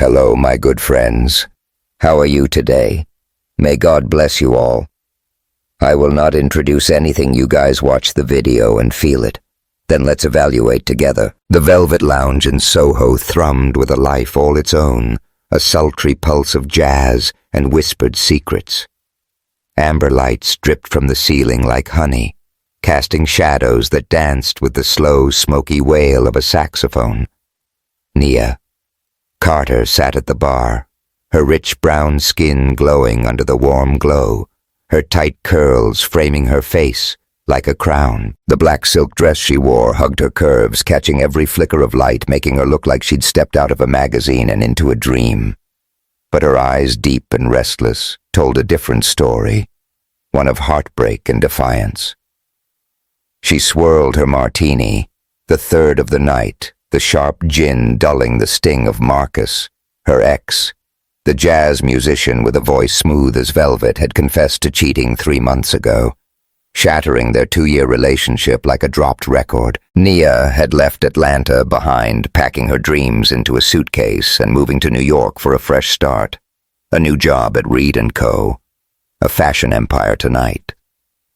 Hello, my good friends. How are you today? May God bless you all. I will not introduce anything. You guys watch the video and feel it. Then let's evaluate together. The Velvet Lounge in Soho thrummed with a life all its own, a sultry pulse of jazz and whispered secrets. Amber lights dripped from the ceiling like honey, casting shadows that danced with the slow, smoky wail of a saxophone. Nia Carter sat at the bar, her rich brown skin glowing under the warm glow, her tight curls framing her face like a crown. The black silk dress she wore hugged her curves, catching every flicker of light, making her look like she'd stepped out of a magazine and into a dream. But her eyes, deep and restless, told a different story, one of heartbreak and defiance. She swirled her martini, the third of the night, the sharp gin dulling the sting of Marcus, her ex. The jazz musician with a voice smooth as velvet had confessed to cheating 3 months ago, shattering their 2-year relationship like a dropped record. Nia had left Atlanta behind, packing her dreams into a suitcase and moving to New York for a fresh start. A new job at Reed & Co., a fashion empire tonight.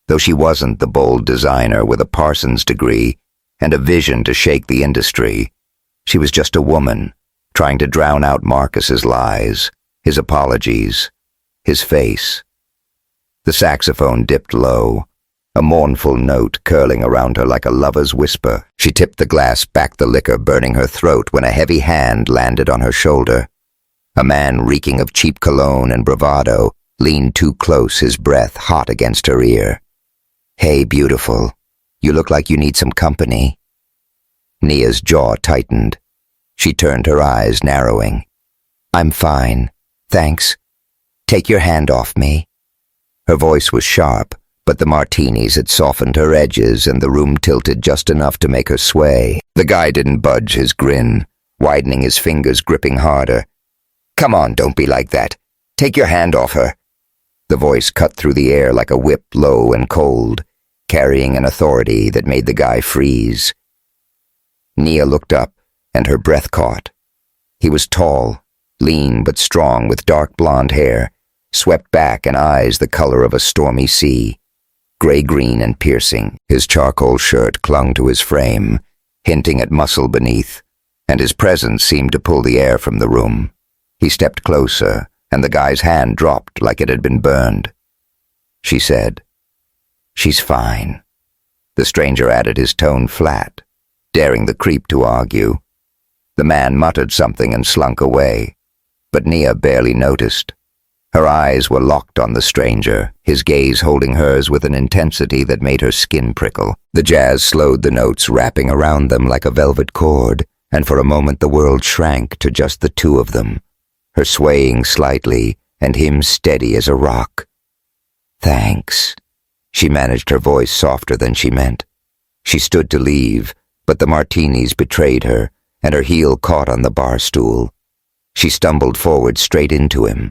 Though she wasn't the bold designer with a Parsons degree and a vision to shake the industry, she was just a woman, trying to drown out Marcus's lies, his apologies, his face. The saxophone dipped low, a mournful note curling around her like a lover's whisper. She tipped the glass back, the liquor burning her throat, when a heavy hand landed on her shoulder. A man reeking of cheap cologne and bravado leaned too close, his breath hot against her ear. "Hey, beautiful. You look like you need some company." Nia's jaw tightened. She turned, her eyes narrowing. "I'm fine, thanks. Take your hand off me." Her voice was sharp, but the martinis had softened her edges and the room tilted just enough to make her sway. The guy didn't budge, his grin, widening, his fingers gripping harder. "Come on, don't be like that. Take your hand off her." The voice cut through the air like a whip, low and cold, carrying an authority that made the guy freeze. Nia looked up, and her breath caught. He was tall, lean but strong, with dark blonde hair, swept back, and eyes the color of a stormy sea, gray-green and piercing. His charcoal shirt clung to his frame, hinting at muscle beneath, and his presence seemed to pull the air from the room. He stepped closer, and the guy's hand dropped like it had been burned. She said, "She's fine." The stranger added, his tone flat, daring the creep to argue. The man muttered something and slunk away, but Nia barely noticed. Her eyes were locked on the stranger, his gaze holding hers with an intensity that made her skin prickle. The jazz slowed, the notes wrapping around them like a velvet cord, and for a moment the world shrank to just the two of them, her swaying slightly and him steady as a rock. "Thanks." She managed, her voice softer than she meant. She stood to leave, but the martinis betrayed her, and her heel caught on the bar stool. She stumbled forward straight into him.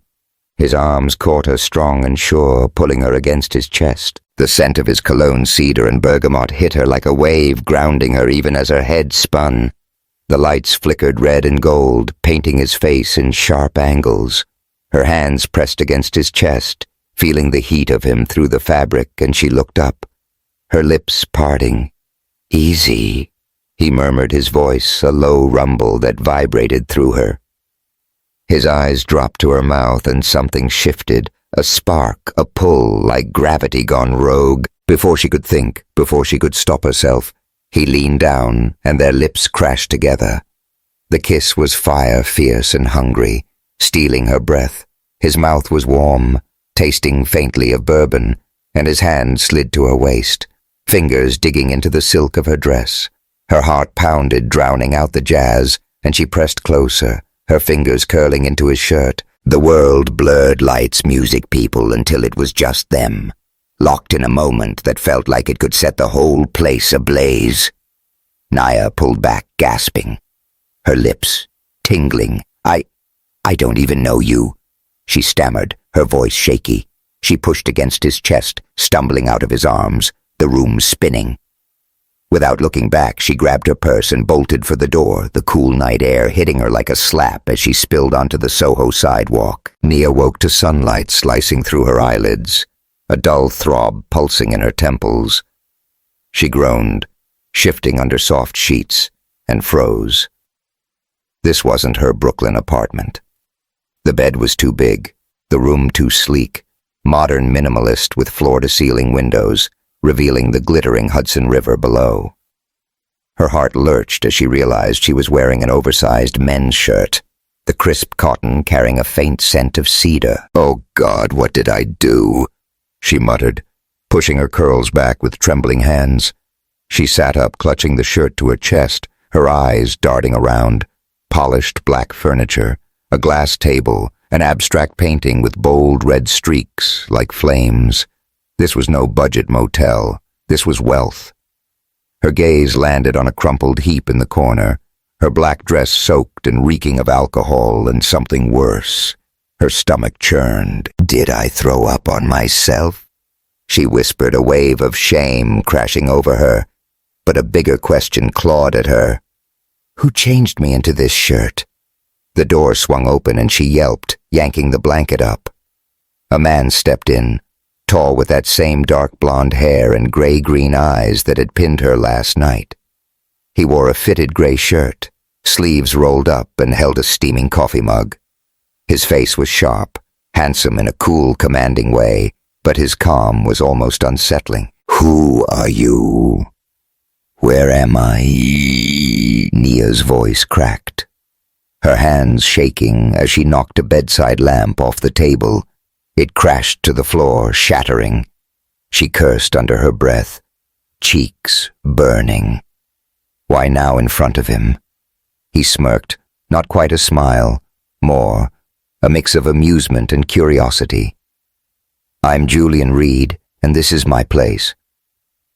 His arms caught her strong and sure, pulling her against his chest. The scent of his cologne, cedar and bergamot, hit her like a wave, grounding her even as her head spun. The lights flickered red and gold, painting his face in sharp angles. Her hands pressed against his chest, feeling the heat of him through the fabric, and she looked up, her lips parting. "Easy," he murmured, his voice a low rumble that vibrated through her. His eyes dropped to her mouth and something shifted, a spark, a pull, like gravity gone rogue. Before she could think, before she could stop herself, he leaned down and their lips crashed together. The kiss was fire, fierce and hungry, stealing her breath. His mouth was warm, tasting faintly of bourbon, and his hand slid to her waist, fingers digging into the silk of her dress. Her heart pounded, drowning out the jazz, and she pressed closer, her fingers curling into his shirt. The world blurred, lights, music, people, until it was just them, locked in a moment that felt like it could set the whole place ablaze. Nia pulled back, gasping, her lips tingling. I don't even know you," she stammered, her voice shaky. She pushed against his chest, stumbling out of his arms, the room spinning. Without looking back, she grabbed her purse and bolted for the door, the cool night air hitting her like a slap as she spilled onto the Soho sidewalk. Nia woke to sunlight slicing through her eyelids, a dull throb pulsing in her temples. She groaned, shifting under soft sheets, and froze. This wasn't her Brooklyn apartment. The bed was too big, the room too sleek, modern minimalist with floor-to-ceiling windows, revealing the glittering Hudson River below. Her heart lurched as she realized she was wearing an oversized men's shirt, the crisp cotton carrying a faint scent of cedar. "Oh God, what did I do?" she muttered, pushing her curls back with trembling hands. She sat up, clutching the shirt to her chest, her eyes darting around. Polished black furniture, a glass table, an abstract painting with bold red streaks like flames. This was no budget motel. This was wealth. Her gaze landed on a crumpled heap in the corner, her black dress soaked and reeking of alcohol and something worse. Her stomach churned. "Did I throw up on myself?" she whispered, a wave of shame crashing over her. But a bigger question clawed at her. Who changed me into this shirt? The door swung open and she yelped, yanking the blanket up. A man stepped in, tall with that same dark blonde hair and gray-green eyes that had pinned her last night. He wore a fitted gray shirt, sleeves rolled up, and held a steaming coffee mug. His face was sharp, handsome in a cool, commanding way, but his calm was almost unsettling. "Who are you? Where am I?" Nia's voice cracked, her hands shaking as she knocked a bedside lamp off the table. It crashed to the floor, shattering. She cursed under her breath, cheeks burning. Why now in front of him? He smirked, not quite a smile, more, a mix of amusement and curiosity. "I'm Julian Reed, and this is my place.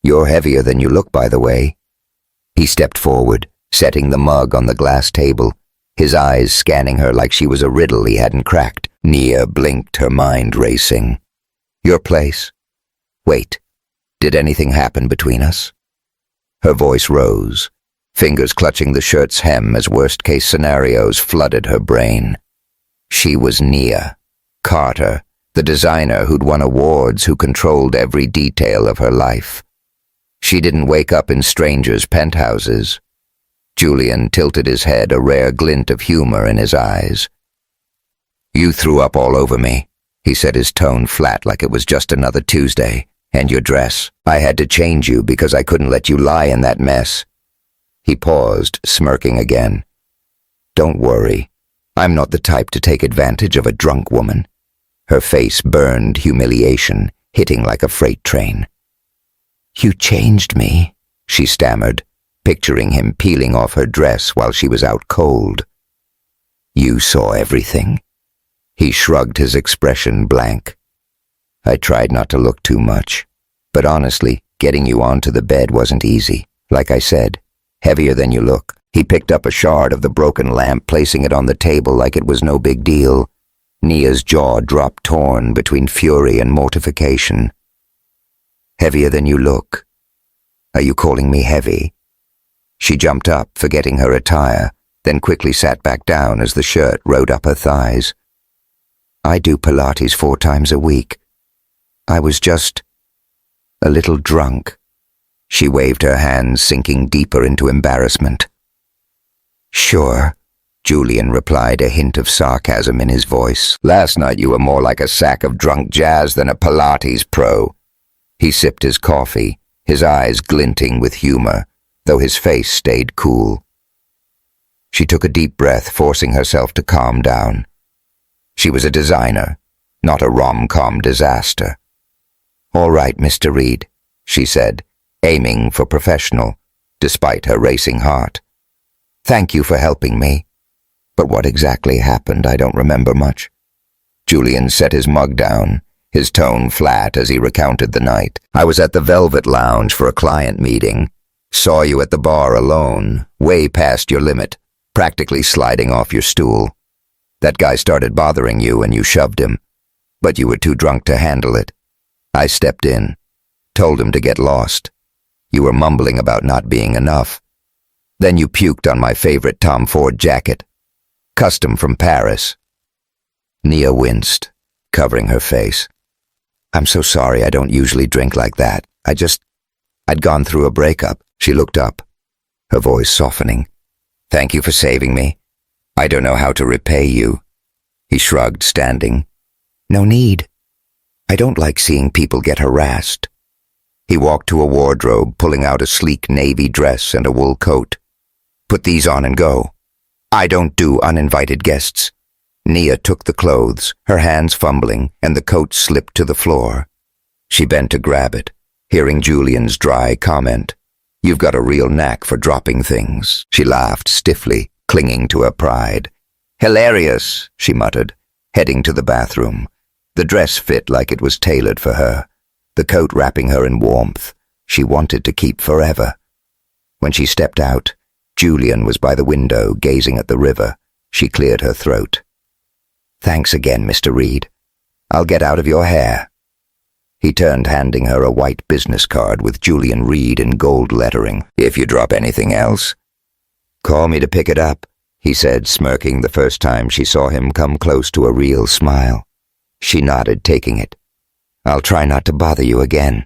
You're heavier than you look, by the way." He stepped forward, setting the mug on the glass table, his eyes scanning her like she was a riddle he hadn't cracked. Nia blinked, her mind racing. "Your place? Wait, did anything happen between us?" Her voice rose, fingers clutching the shirt's hem as worst-case scenarios flooded her brain. She was Nia Carter, the designer who'd won awards, who controlled every detail of her life. She didn't wake up in strangers' penthouses. Julian tilted his head, a rare glint of humor in his eyes. "You threw up all over me," he said, his tone flat like it was just another Tuesday. "And your dress. I had to change you because I couldn't let you lie in that mess." He paused, smirking again. "Don't worry. I'm not the type to take advantage of a drunk woman." Her face burned humiliation, hitting like a freight train. "You changed me," she stammered, picturing him peeling off her dress while she was out cold. "You saw everything?" He shrugged, his expression blank. "I tried not to look too much, but honestly, getting you onto the bed wasn't easy. Like I said, heavier than you look." He picked up a shard of the broken lamp, placing it on the table like it was no big deal. Nia's jaw dropped, torn between fury and mortification. "Heavier than you look? Are you calling me heavy?" She jumped up, forgetting her attire, then quickly sat back down as the shirt rode up her thighs. "I do Pilates 4 times a week. I was just a little drunk." She waved her hands, sinking deeper into embarrassment. "Sure," Julian replied, a hint of sarcasm in his voice. "Last night you were more like a sack of drunk jazz than a Pilates pro." He sipped his coffee, his eyes glinting with humor, though his face stayed cool. She took a deep breath, forcing herself to calm down. She was a designer, not a rom-com disaster. "All right, Mr. Reed," she said, aiming for professional, despite her racing heart. "Thank you for helping me. But what exactly happened? I don't remember much." Julian set his mug down, his tone flat as he recounted the night. "I was at the Velvet Lounge for a client meeting. Saw you at the bar alone, way past your limit, practically sliding off your stool. That guy started bothering you and you shoved him, but you were too drunk to handle it. I stepped in, told him to get lost. You were mumbling about not being enough. Then you puked on my favorite Tom Ford jacket. Custom from Paris. Nia winced, covering her face. I'm so sorry, I don't usually drink like that. I'd gone through a breakup. She looked up, her voice softening. Thank you for saving me. I don't know how to repay you. He shrugged, standing. No need. I don't like seeing people get harassed. He walked to a wardrobe, pulling out a sleek navy dress and a wool coat. Put these on and go. I don't do uninvited guests. Nia took the clothes, her hands fumbling, and the coat slipped to the floor. She bent to grab it, hearing Julian's dry comment. You've got a real knack for dropping things. She laughed stiffly, clinging to her pride. Hilarious, she muttered, heading to the bathroom. The dress fit like it was tailored for her, the coat wrapping her in warmth she wanted to keep forever. When she stepped out, Julian was by the window, gazing at the river. She cleared her throat. Thanks again, Mr. Reed. I'll get out of your hair. He turned, handing her a white business card with Julian Reed in gold lettering. If you drop anything else. Call me to pick it up, he said, smirking the first time she saw him come close to a real smile. She nodded, taking it. I'll try not to bother you again.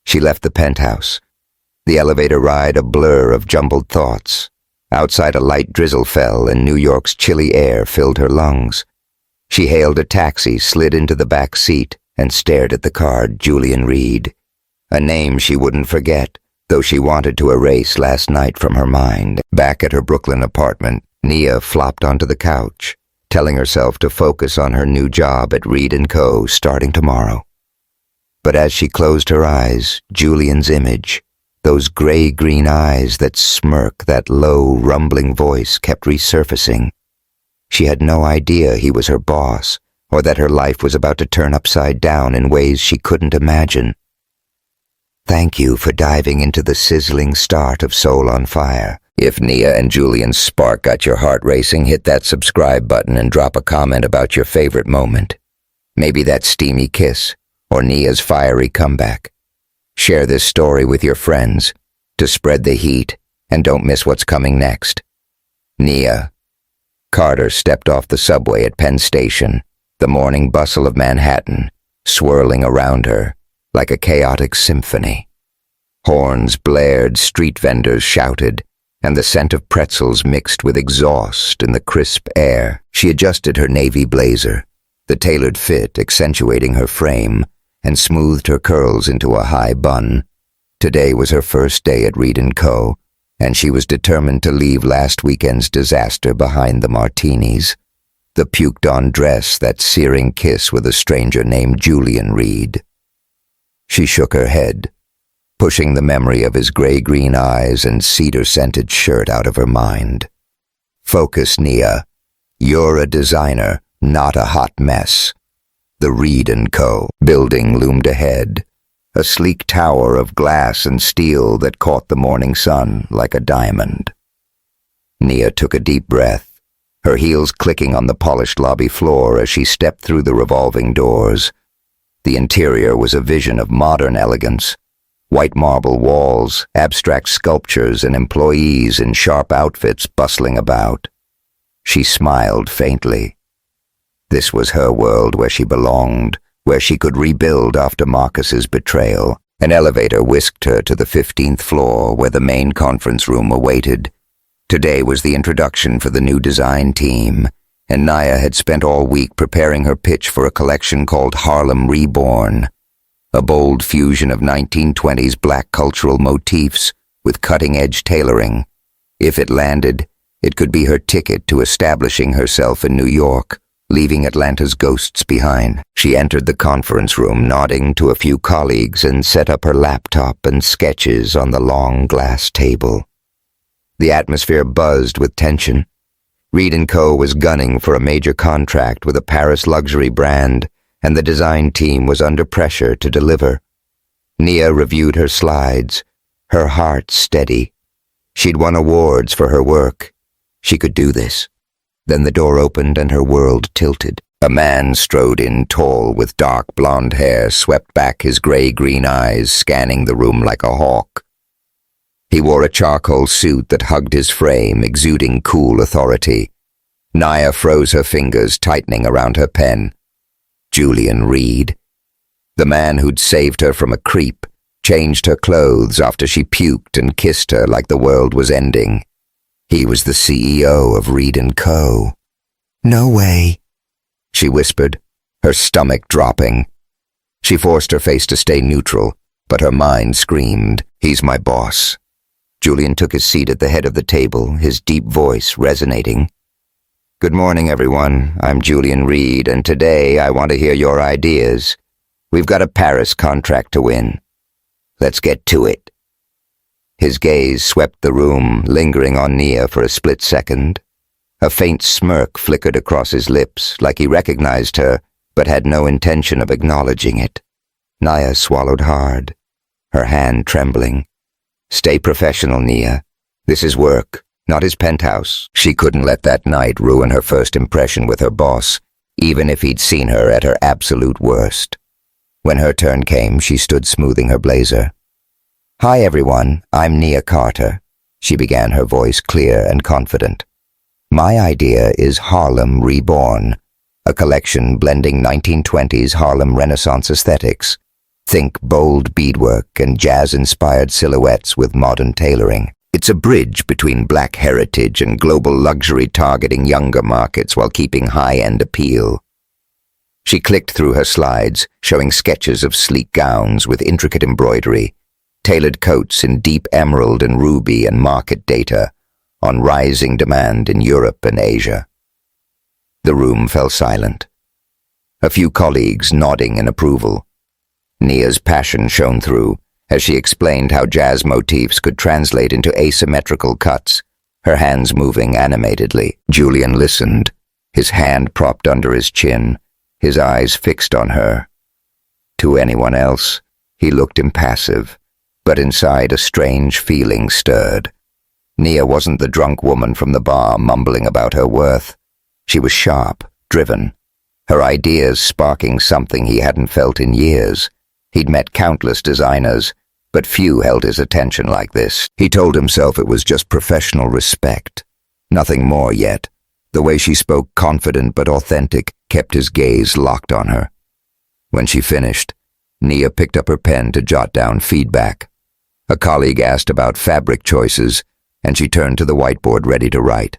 She left the penthouse, the elevator ride a blur of jumbled thoughts. Outside, a light drizzle fell and New York's chilly air filled her lungs. She hailed a taxi, slid into the back seat, and stared at the card, Julian Reed. A name she wouldn't forget, though she wanted to erase last night from her mind. Back at her Brooklyn apartment, Nia flopped onto the couch, telling herself to focus on her new job at Reed & Co. starting tomorrow. But as she closed her eyes, Julian's image, those gray-green eyes that smirk, that low, rumbling voice kept resurfacing. She had no idea he was her boss, or that her life was about to turn upside down in ways she couldn't imagine. Thank you for diving into the sizzling start of Soul on Fire. If Nia and Julian's spark got your heart racing, hit that subscribe button and drop a comment about your favorite moment. Maybe that steamy kiss, or Nia's fiery comeback. Share this story with your friends to spread the heat, and don't miss what's coming next. Nia. Carter stepped off the subway at Penn Station, the morning bustle of Manhattan, swirling around her like a chaotic symphony. Horns blared, street vendors shouted, and the scent of pretzels mixed with exhaust in the crisp air. She adjusted her navy blazer, the tailored fit accentuating her frame, and smoothed her curls into a high bun. Today was her first day at Reed & Co., and she was determined to leave last weekend's disaster behind the martinis, the puked-on dress, that searing kiss with a stranger named Julian Reed. She shook her head, pushing the memory of his gray-green eyes and cedar-scented shirt out of her mind. Focus, Nia. You're a designer, not a hot mess. The Reed & Co. building loomed ahead, a sleek tower of glass and steel that caught the morning sun like a diamond. Nia took a deep breath, her heels clicking on the polished lobby floor as she stepped through the revolving doors. The interior was a vision of modern elegance. White marble walls, abstract sculptures, and employees in sharp outfits bustling about. She smiled faintly. This was her world, where she belonged, where she could rebuild after Marcus's betrayal. An elevator whisked her to the 15th floor, where the main conference room awaited. Today was the introduction for the new design team, and Nia had spent all week preparing her pitch for a collection called Harlem Reborn, a bold fusion of 1920s black cultural motifs with cutting-edge tailoring. If it landed, it could be her ticket to establishing herself in New York, leaving Atlanta's ghosts behind. She entered the conference room, nodding to a few colleagues, and set up her laptop and sketches on the long glass table. The atmosphere buzzed with tension. Reed & Co. was gunning for a major contract with a Paris luxury brand, and the design team was under pressure to deliver. Nia reviewed her slides, her heart steady. She'd won awards for her work. She could do this. Then the door opened and her world tilted. A man strode in tall with dark blonde hair swept back his gray-green eyes, scanning the room like a hawk. He wore a charcoal suit that hugged his frame, exuding cool authority. Naya froze her fingers, tightening around her pen. Julian Reed. The man who'd saved her from a creep, changed her clothes after she puked and kissed her like the world was ending. He was the CEO of Reed & Co. "No way," she whispered, her stomach dropping. She forced her face to stay neutral, but her mind screamed, "He's my boss." Julian took his seat at the head of the table, his deep voice resonating. "Good morning, everyone. I'm Julian Reed, and today I want to hear your ideas. We've got a Paris contract to win. Let's get to it." His gaze swept the room, lingering on Nia for a split second. A faint smirk flickered across his lips, like he recognized her, but had no intention of acknowledging it. Nia swallowed hard, her hand trembling. "Stay professional, Nia. This is work, not his penthouse." She couldn't let that night ruin her first impression with her boss, even if he'd seen her at her absolute worst. When her turn came, she stood smoothing her blazer. "Hi, everyone. I'm Nia Carter," she began, her voice clear and confident. "My idea is Harlem Reborn, a collection blending 1920s Harlem Renaissance aesthetics. Think bold beadwork and jazz-inspired silhouettes with modern tailoring. It's a bridge between black heritage and global luxury, targeting younger markets while keeping high-end appeal." She clicked through her slides, showing sketches of sleek gowns with intricate embroidery, tailored coats in deep emerald and ruby, and market data on rising demand in Europe and Asia. The room fell silent. A few colleagues nodding in approval. Nia's passion shone through as she explained how jazz motifs could translate into asymmetrical cuts, her hands moving animatedly. Julian listened, his hand propped under his chin, his eyes fixed on her. To anyone else, he looked impassive, but inside a strange feeling stirred. Nia wasn't the drunk woman from the bar mumbling about her worth. She was sharp, driven, her ideas sparking something he hadn't felt in years. He'd met countless designers, but few held his attention like this. He told himself it was just professional respect. Nothing more yet. The way she spoke, confident but authentic, kept his gaze locked on her. When she finished, Nia picked up her pen to jot down feedback. A colleague asked about fabric choices, and she turned to the whiteboard ready to write.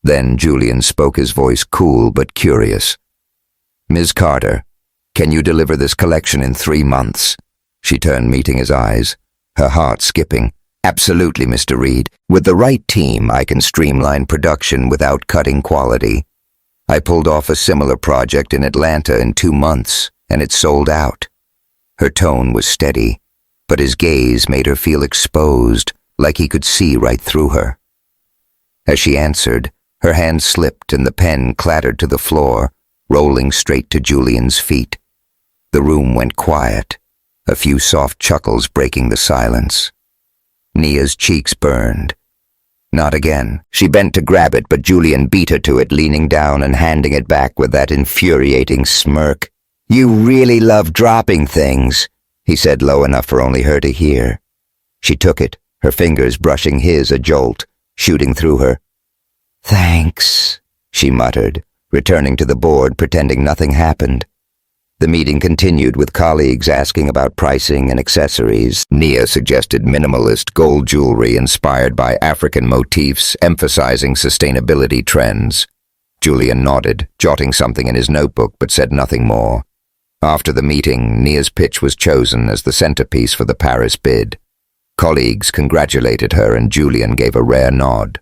Then Julian spoke, his voice cool but curious. "Ms. Carter, can you deliver this collection in 3 months?" She turned, meeting his eyes, her heart skipping. "Absolutely, Mr. Reed. With the right team, I can streamline production without cutting quality. I pulled off a similar project in Atlanta in 2 months, and it sold out." Her tone was steady, but his gaze made her feel exposed, like he could see right through her. As she answered, her hand slipped and the pen clattered to the floor, rolling straight to Julian's feet. The room went quiet, a few soft chuckles breaking the silence. Nia's cheeks burned. Not again. She bent to grab it, but Julian beat her to it, leaning down and handing it back with that infuriating smirk. "You really love dropping things," he said low enough for only her to hear. She took it, her fingers brushing his a jolt, shooting through her. "Thanks," she muttered, returning to the board, pretending nothing happened. The meeting continued, with colleagues asking about pricing and accessories. Nia suggested minimalist gold jewelry inspired by African motifs, emphasizing sustainability trends. Julian nodded, jotting something in his notebook, but said nothing more. After the meeting, Nia's pitch was chosen as the centerpiece for the Paris bid. Colleagues congratulated her, and Julian gave a rare nod.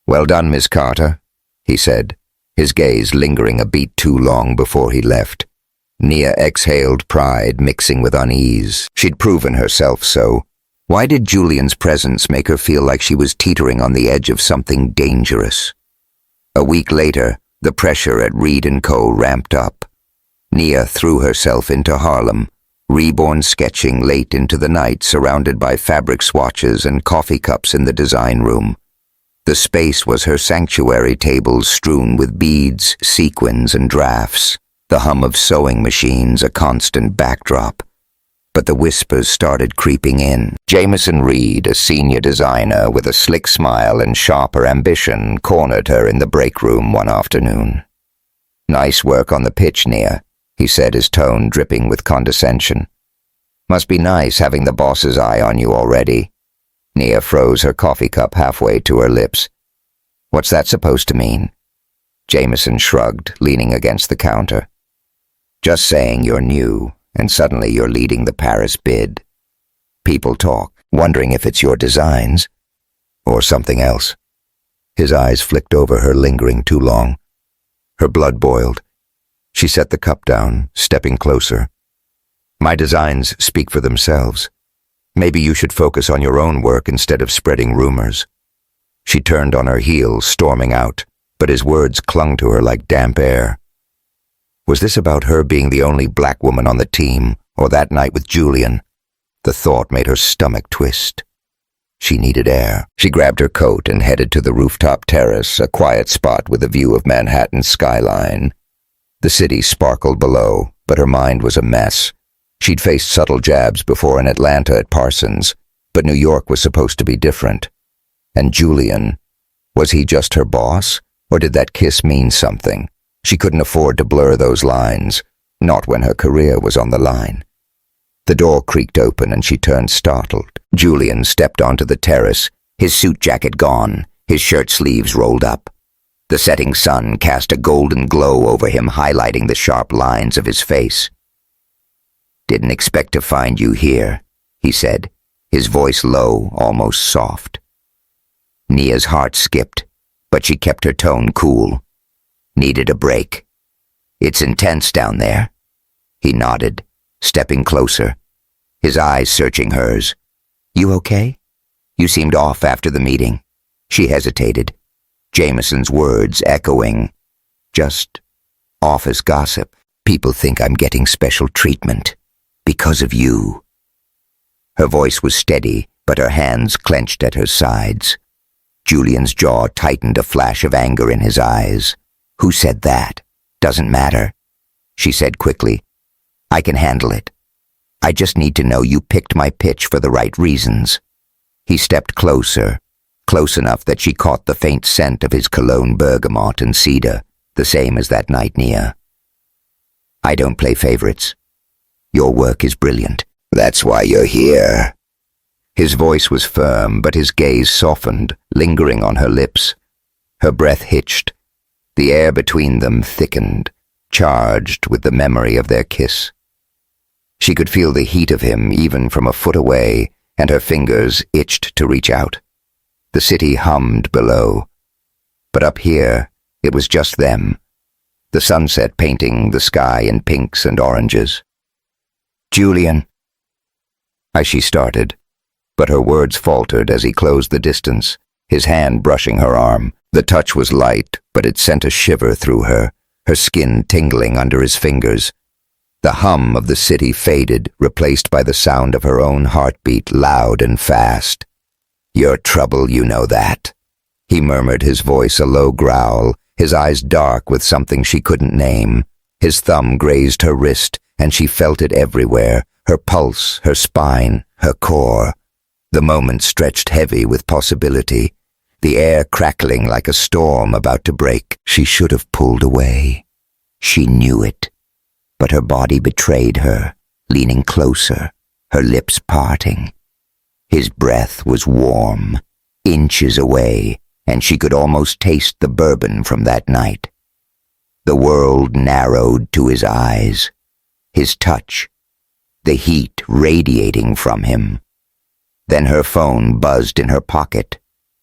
"Well done, Miss Carter," he said, his gaze lingering a beat too long before he left. Nia exhaled, pride mixing with unease. She'd proven herself so. Why did Julian's presence make her feel like she was teetering on the edge of something dangerous? A week later, the pressure at Reed & Co. ramped up. Nia threw herself into Harlem, reborn sketching late into the night, surrounded by fabric swatches and coffee cups in the design room. The space was her sanctuary, tables strewn with beads, sequins, and drafts, the hum of sewing machines a constant backdrop. But the whispers started creeping in. Jameson Reed, a senior designer with a slick smile and sharper ambition, cornered her in the break room one afternoon. "Nice work on the pitch, Nia," he said, his tone dripping with condescension. "Must be nice having the boss's eye on you already." Nia froze her coffee cup halfway to her lips. "What's that supposed to mean?" Jameson shrugged, leaning against the counter. "Just saying you're new, and suddenly you're leading the Paris bid. People talk, wondering if it's your designs or something else." His eyes flicked over her, lingering too long. Her blood boiled. She set the cup down, stepping closer. "My designs speak for themselves. Maybe you should focus on your own work instead of spreading rumors." She turned on her heel, storming out, but his words clung to her like damp air. Was this about her being the only black woman on the team, or that night with Julian? The thought made her stomach twist. She needed air. She grabbed her coat and headed to the rooftop terrace, a quiet spot with a view of Manhattan's skyline. The city sparkled below, but her mind was a mess. She'd faced subtle jabs before in Atlanta at Parsons, but New York was supposed to be different. And Julian, was he just her boss, or did that kiss mean something? She couldn't afford to blur those lines, not when her career was on the line. The door creaked open and she turned startled. Julian stepped onto the terrace, his suit jacket gone, his shirt sleeves rolled up. The setting sun cast a golden glow over him, highlighting the sharp lines of his face. "Didn't expect to find you here," he said, his voice low, almost soft. Nia's heart skipped, but she kept her tone cool. "Needed a break. It's intense down there." He nodded, stepping closer, his eyes searching hers. "You okay? You seemed off after the meeting." She hesitated, Jameson's words echoing. "Just office gossip. People think I'm getting special treatment. Because of you." Her voice was steady, but her hands clenched at her sides. Julian's jaw tightened, a flash of anger in his eyes. "Who said that? Doesn't matter," she said quickly. "I can handle it. I just need to know you picked my pitch for the right reasons." He stepped closer, close enough that she caught the faint scent of his cologne bergamot and cedar, the same as that night, Nia. "I don't play favorites. Your work is brilliant. That's why you're here." His voice was firm, but his gaze softened, lingering on her lips. Her breath hitched. The air between them thickened, charged with the memory of their kiss. She could feel the heat of him even from a foot away, and her fingers itched to reach out. The city hummed below, but up here it was just them, the sunset painting the sky in pinks and oranges. "Julian," she started, but her words faltered as he closed the distance, his hand brushing her arm. The touch was light, but it sent a shiver through her, her skin tingling under his fingers. The hum of the city faded, replaced by the sound of her own heartbeat, loud and fast. "You're trouble, you know that," he murmured, his voice a low growl, his eyes dark with something she couldn't name. His thumb grazed her wrist, and she felt it everywhere, her pulse, her spine, her core. The moment stretched heavy with possibility, the air crackling like a storm about to break. She should have pulled away. She knew it, but her body betrayed her, leaning closer, her lips parting. His breath was warm, inches away, and she could almost taste the bourbon from that night. The world narrowed to his eyes, his touch, the heat radiating from him. Then her phone buzzed in her pocket,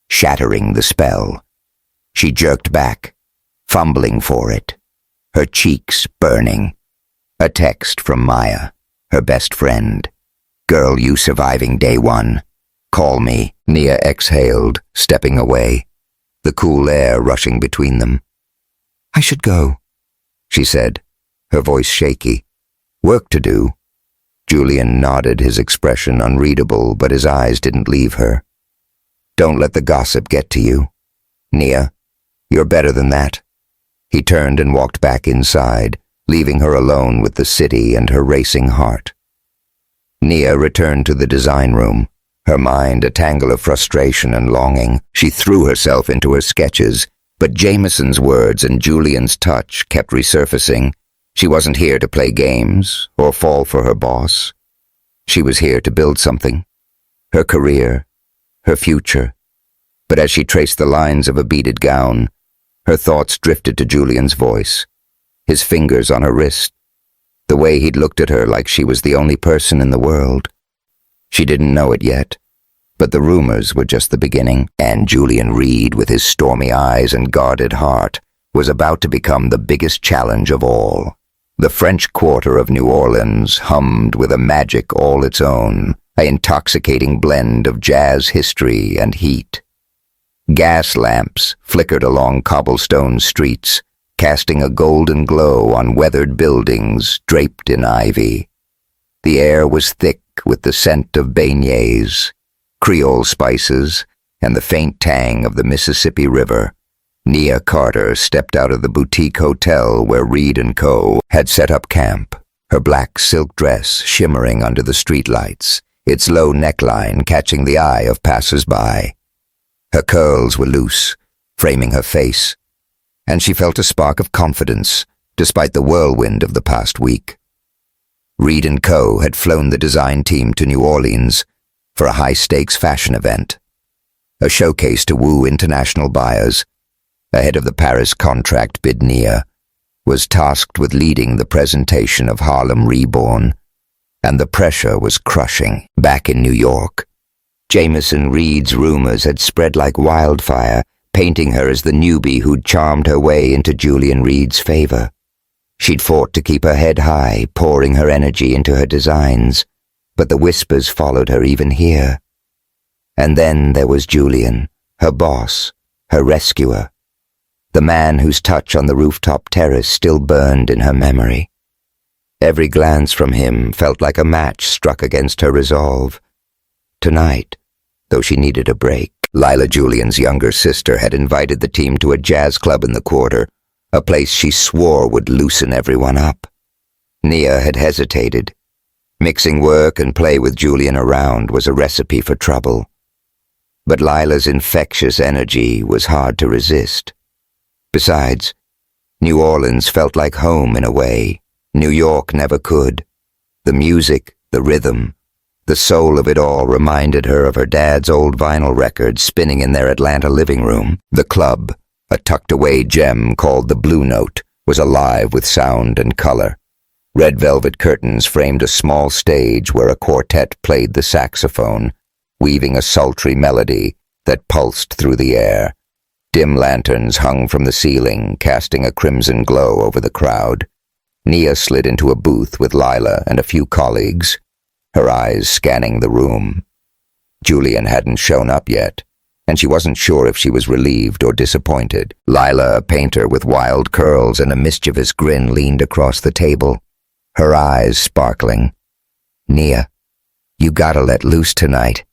shattering the spell. She jerked back, fumbling for it, her cheeks burning. A text from Maya, her best friend. "Girl, you surviving day one. Call me." Nia exhaled, stepping away, the cool air rushing between them. "I should go," she said, her voice shaky. "Work to do." Julian nodded, his expression unreadable, but his eyes didn't leave her. "Don't let the gossip get to you. Nia, you're better than that." He turned and walked back inside, leaving her alone with the city and her racing heart. Nia returned to the design room, her mind a tangle of frustration and longing. She threw herself into her sketches, but Jameson's words and Julian's touch kept resurfacing. She wasn't here to play games or fall for her boss. She was here to build something. Her career, her future. But as she traced the lines of a beaded gown, her thoughts drifted to Julian's voice, his fingers on her wrist, the way he'd looked at her like she was the only person in the world. She didn't know it yet, but the rumors were just the beginning, and Julian Reed, with his stormy eyes and guarded heart, was about to become the biggest challenge of all. The French Quarter of New Orleans hummed with a magic all its own, an intoxicating blend of jazz history and heat. Gas lamps flickered along cobblestone streets, casting a golden glow on weathered buildings draped in ivy. The air was thick with the scent of beignets, Creole spices, and the faint tang of the Mississippi River. Nia Carter stepped out of the boutique hotel where Reed & Co. had set up camp, her black silk dress shimmering under the streetlights, its low neckline catching the eye of passers-by. Her curls were loose, framing her face, and she felt a spark of confidence despite the whirlwind of the past week. Reed & Co. had flown the design team to New Orleans for a high-stakes fashion event, a showcase to woo international buyers. Ahead of the Paris contract, Nia was tasked with leading the presentation of Harlem Reborn, and the pressure was crushing. Back in New York, Jameson Reed's rumors had spread like wildfire, painting her as the newbie who'd charmed her way into Julian Reed's favor. She'd fought to keep her head high, pouring her energy into her designs, but the whispers followed her even here. And then there was Julian, her boss, her rescuer, the man whose touch on the rooftop terrace still burned in her memory. Every glance from him felt like a match struck against her resolve. Tonight, though she needed a break, Lila, Julian's younger sister, had invited the team to a jazz club in the quarter, a place she swore would loosen everyone up. Nia had hesitated. Mixing work and play with Julian around was a recipe for trouble. But Lila's infectious energy was hard to resist. Besides, New Orleans felt like home in a way New York never could. The music, the rhythm, the soul of it all reminded her of her dad's old vinyl records spinning in their Atlanta living room. The club, a tucked-away gem called the Blue Note, was alive with sound and color. Red velvet curtains framed a small stage where a quartet played the saxophone, weaving a sultry melody that pulsed through the air. Dim lanterns hung from the ceiling, casting a crimson glow over the crowd. Nia slid into a booth with Lila and a few colleagues, her eyes scanning the room. Julian hadn't shown up yet, and she wasn't sure if she was relieved or disappointed. Lila, a painter with wild curls and a mischievous grin, leaned across the table, her eyes sparkling. "Nia, you gotta let loose tonight.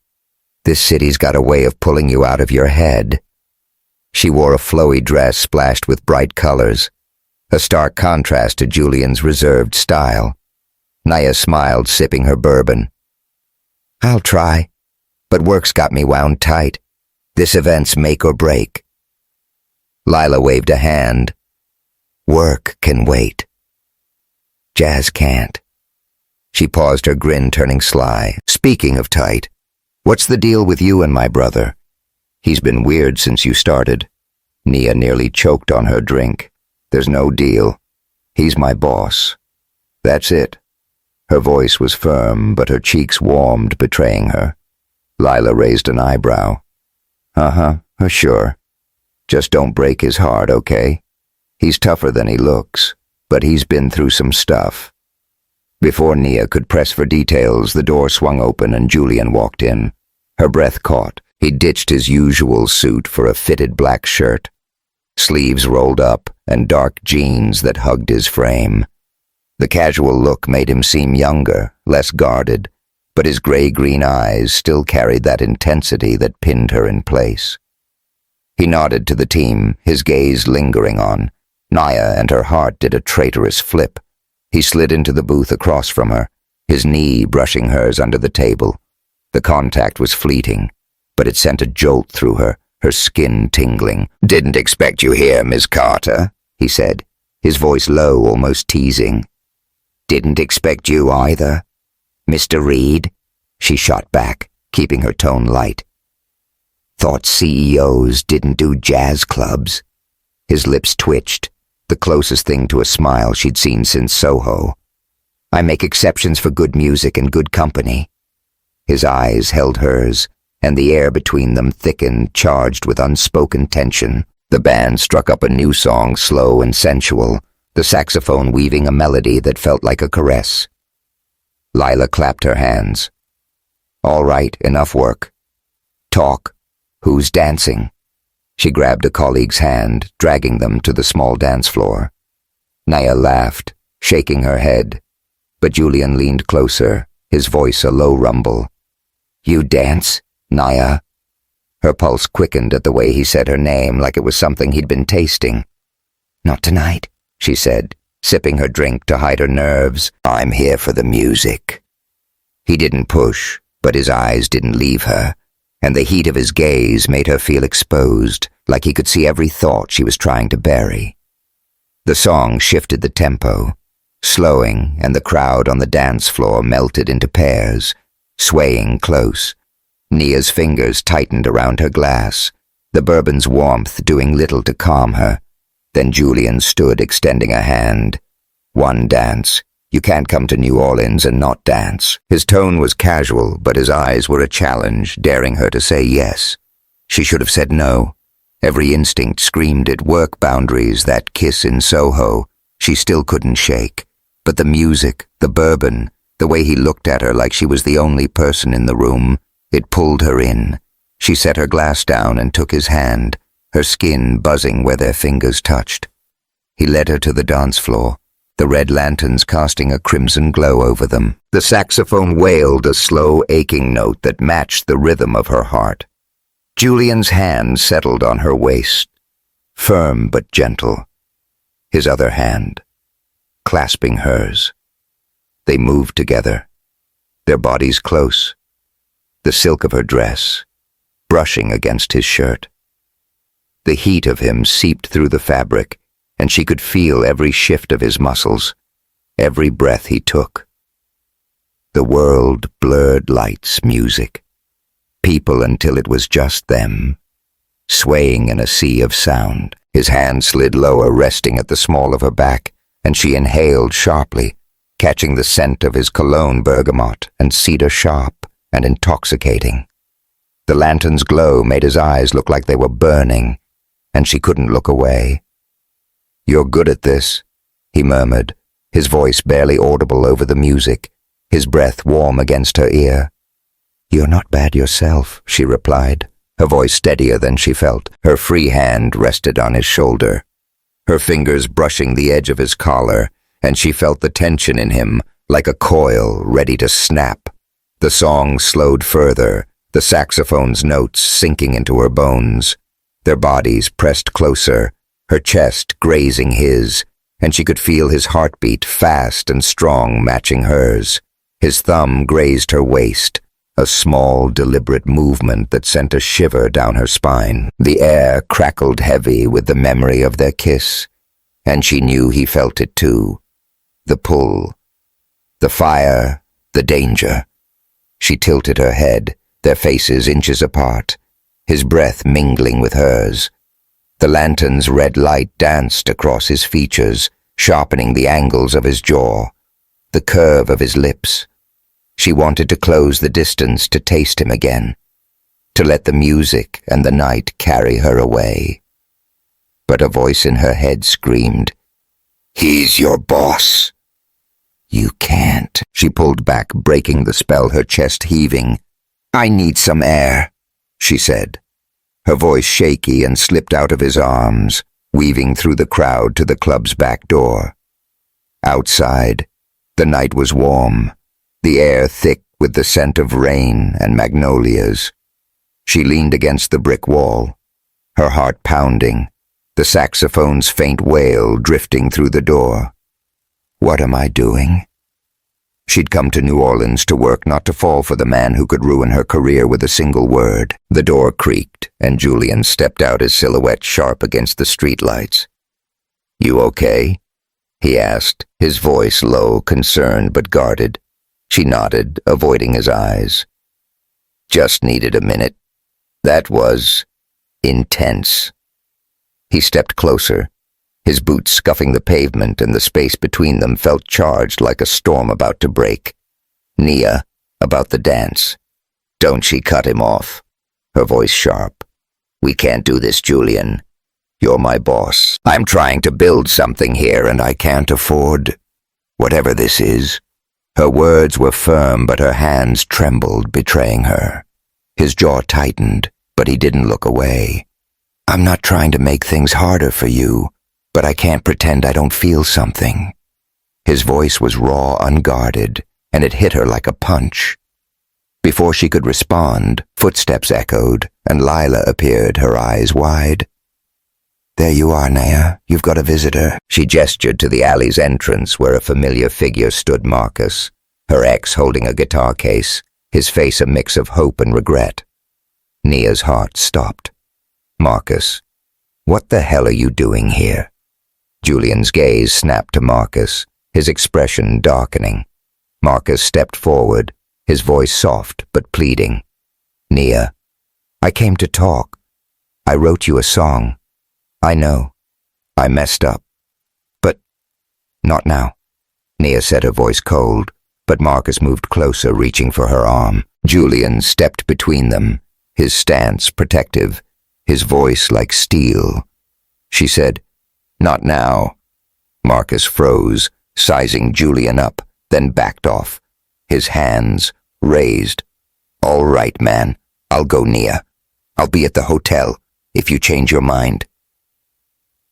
This city's got a way of pulling you out of your head." She wore a flowy dress splashed with bright colors, a stark contrast to Julian's reserved style. Nia smiled, sipping her bourbon. "I'll try, but work's got me wound tight. This event's make or break." Lila waved a hand. "Work can wait. Jazz can't." She paused, her grin turning sly. "Speaking of tight, what's the deal with you and my brother? He's been weird since you started." Nia nearly choked on her drink. "There's no deal. He's my boss. That's it." Her voice was firm, but her cheeks warmed, betraying her. Lila raised an eyebrow. Sure. Just don't break his heart, okay? He's tougher than he looks, but he's been through some stuff." Before Nia could press for details, the door swung open and Julian walked in. Her breath caught. He ditched his usual suit for a fitted black shirt, sleeves rolled up and dark jeans that hugged his frame. The casual look made him seem younger, less guarded, but his gray-green eyes still carried that intensity that pinned her in place. He nodded to the team, his gaze lingering on Naya, and her heart did a traitorous flip. He slid into the booth across from her, his knee brushing hers under the table. The contact was fleeting, but it sent a jolt through her, her skin tingling. "Didn't expect you here, Miss Carter," he said, his voice low, almost teasing. "Didn't expect you either, Mr. Reed," she shot back, keeping her tone light. "Thought CEOs didn't do jazz clubs." His lips twitched, the closest thing to a smile she'd seen since Soho. "I make exceptions for good music and good company." His eyes held hers, and the air between them thickened, charged with unspoken tension. The band struck up a new song, slow and sensual, the saxophone weaving a melody that felt like a caress. Lila clapped her hands. "All right, enough work. Talk. Who's dancing?" She grabbed a colleague's hand, dragging them to the small dance floor. Naya laughed, shaking her head, but Julian leaned closer, his voice a low rumble. "You dance, Naya?" Her pulse quickened at the way he said her name, like it was something he'd been tasting. "Not tonight," she said, sipping her drink to hide her nerves. "I'm here for the music." He didn't push, but his eyes didn't leave her, and the heat of his gaze made her feel exposed, like he could see every thought she was trying to bury. The song shifted the tempo, slowing, and the crowd on the dance floor melted into pairs, swaying close. Nia's fingers tightened around her glass, the bourbon's warmth doing little to calm her. Then Julian stood, extending a hand. "One dance. You can't come to New Orleans and not dance." His tone was casual, but his eyes were a challenge, daring her to say yes. She should have said no. Every instinct screamed at work boundaries, that kiss in Soho. She still couldn't shake. But the music, the bourbon, the way he looked at her like she was the only person in the room, it pulled her in. She set her glass down and took his hand, her skin buzzing where their fingers touched. He led her to the dance floor, the red lanterns casting a crimson glow over them. The saxophone wailed a slow, aching note that matched the rhythm of her heart. Julian's hand settled on her waist, firm but gentle, his other hand clasping hers. They moved together, their bodies close, the silk of her dress brushing against his shirt. The heat of him seeped through the fabric, and she could feel every shift of his muscles, every breath he took. The world, blurred lights, music, people until it was just them, swaying in a sea of sound. His hand slid lower, resting at the small of her back, and she inhaled sharply, catching the scent of his cologne, bergamot and cedar, sharp and intoxicating. The lantern's glow made his eyes look like they were burning, and she couldn't look away. "You're good at this," he murmured, his voice barely audible over the music, his breath warm against her ear. "You're not bad yourself," she replied, her voice steadier than she felt. Her free hand rested on his shoulder, her fingers brushing the edge of his collar, and she felt the tension in him, like a coil ready to snap. The song slowed further, the saxophone's notes sinking into her bones. Their bodies pressed closer, her chest grazing his, and she could feel his heartbeat, fast and strong, matching hers. His thumb grazed her waist, a small, deliberate movement that sent a shiver down her spine. The air crackled heavy with the memory of their kiss, and she knew he felt it too. The pull, the fire, the danger. She tilted her head, their faces inches apart, his breath mingling with hers. The lantern's red light danced across his features, sharpening the angles of his jaw, the curve of his lips. She wanted to close the distance, to taste him again, to let the music and the night carry her away. But a voice in her head screamed, "He's your boss." "You can't." She pulled back, breaking the spell, her chest heaving. "I need some air," she said, her voice shaky, and slipped out of his arms, weaving through the crowd to the club's back door. Outside, the night was warm, the air thick with the scent of rain and magnolias. She leaned against the brick wall, her heart pounding, the saxophone's faint wail drifting through the door. What am I doing? She'd come to New Orleans to work, not to fall for the man who could ruin her career with a single word. The door creaked, and Julian stepped out, his silhouette sharp against the streetlights. "You okay?" he asked, his voice low, concerned but guarded. She nodded, avoiding his eyes. "Just needed a minute. That was intense." He stepped closer, his boots scuffing the pavement, and the space between them felt charged like a storm about to break. "Nia, about the dance." "Don't," she cut him off, her voice sharp. "We can't do this, Julian. You're my boss. I'm trying to build something here, and I can't afford whatever this is." Her words were firm, but her hands trembled, betraying her. His jaw tightened, but he didn't look away. "I'm not trying to make things harder for you, but I can't pretend I don't feel something." His voice was raw, unguarded, and it hit her like a punch. Before she could respond, footsteps echoed, and Lila appeared, her eyes wide. "There you are, Nia. You've got a visitor." She gestured to the alley's entrance, where a familiar figure stood, Marcus, her ex holding a guitar case, his face a mix of hope and regret. Nia's heart stopped. "Marcus, what the hell are you doing here?" Julian's gaze snapped to Marcus, his expression darkening. Marcus stepped forward, his voice soft but pleading. "Nia, I came to talk. I wrote you a song. I know. I messed up. But not now." Nia said, her voice cold, but Marcus moved closer, reaching for her arm. Julian stepped between them, his stance protective, his voice like steel. She said, "Not now." Marcus froze, sizing Julian up, then backed off, his hands raised. "All right, man. I'll go, Nia. I'll be at the hotel if you change your mind."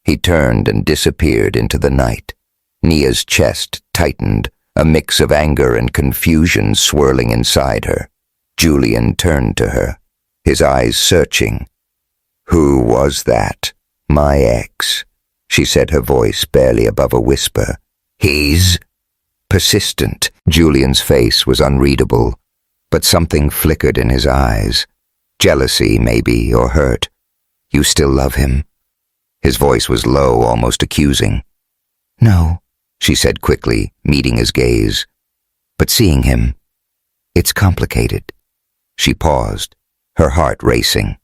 He turned and disappeared into the night. Nia's chest tightened, a mix of anger and confusion swirling inside her. Julian turned to her, his eyes searching. "Who was that?" "My ex," she said, her voice barely above a whisper. "He's persistent." Julian's face was unreadable, but something flickered in his eyes. Jealousy, maybe, or hurt. "You still love him?" His voice was low, almost accusing. "No," she said quickly, meeting his gaze. "But seeing him, it's complicated." She paused, her heart racing.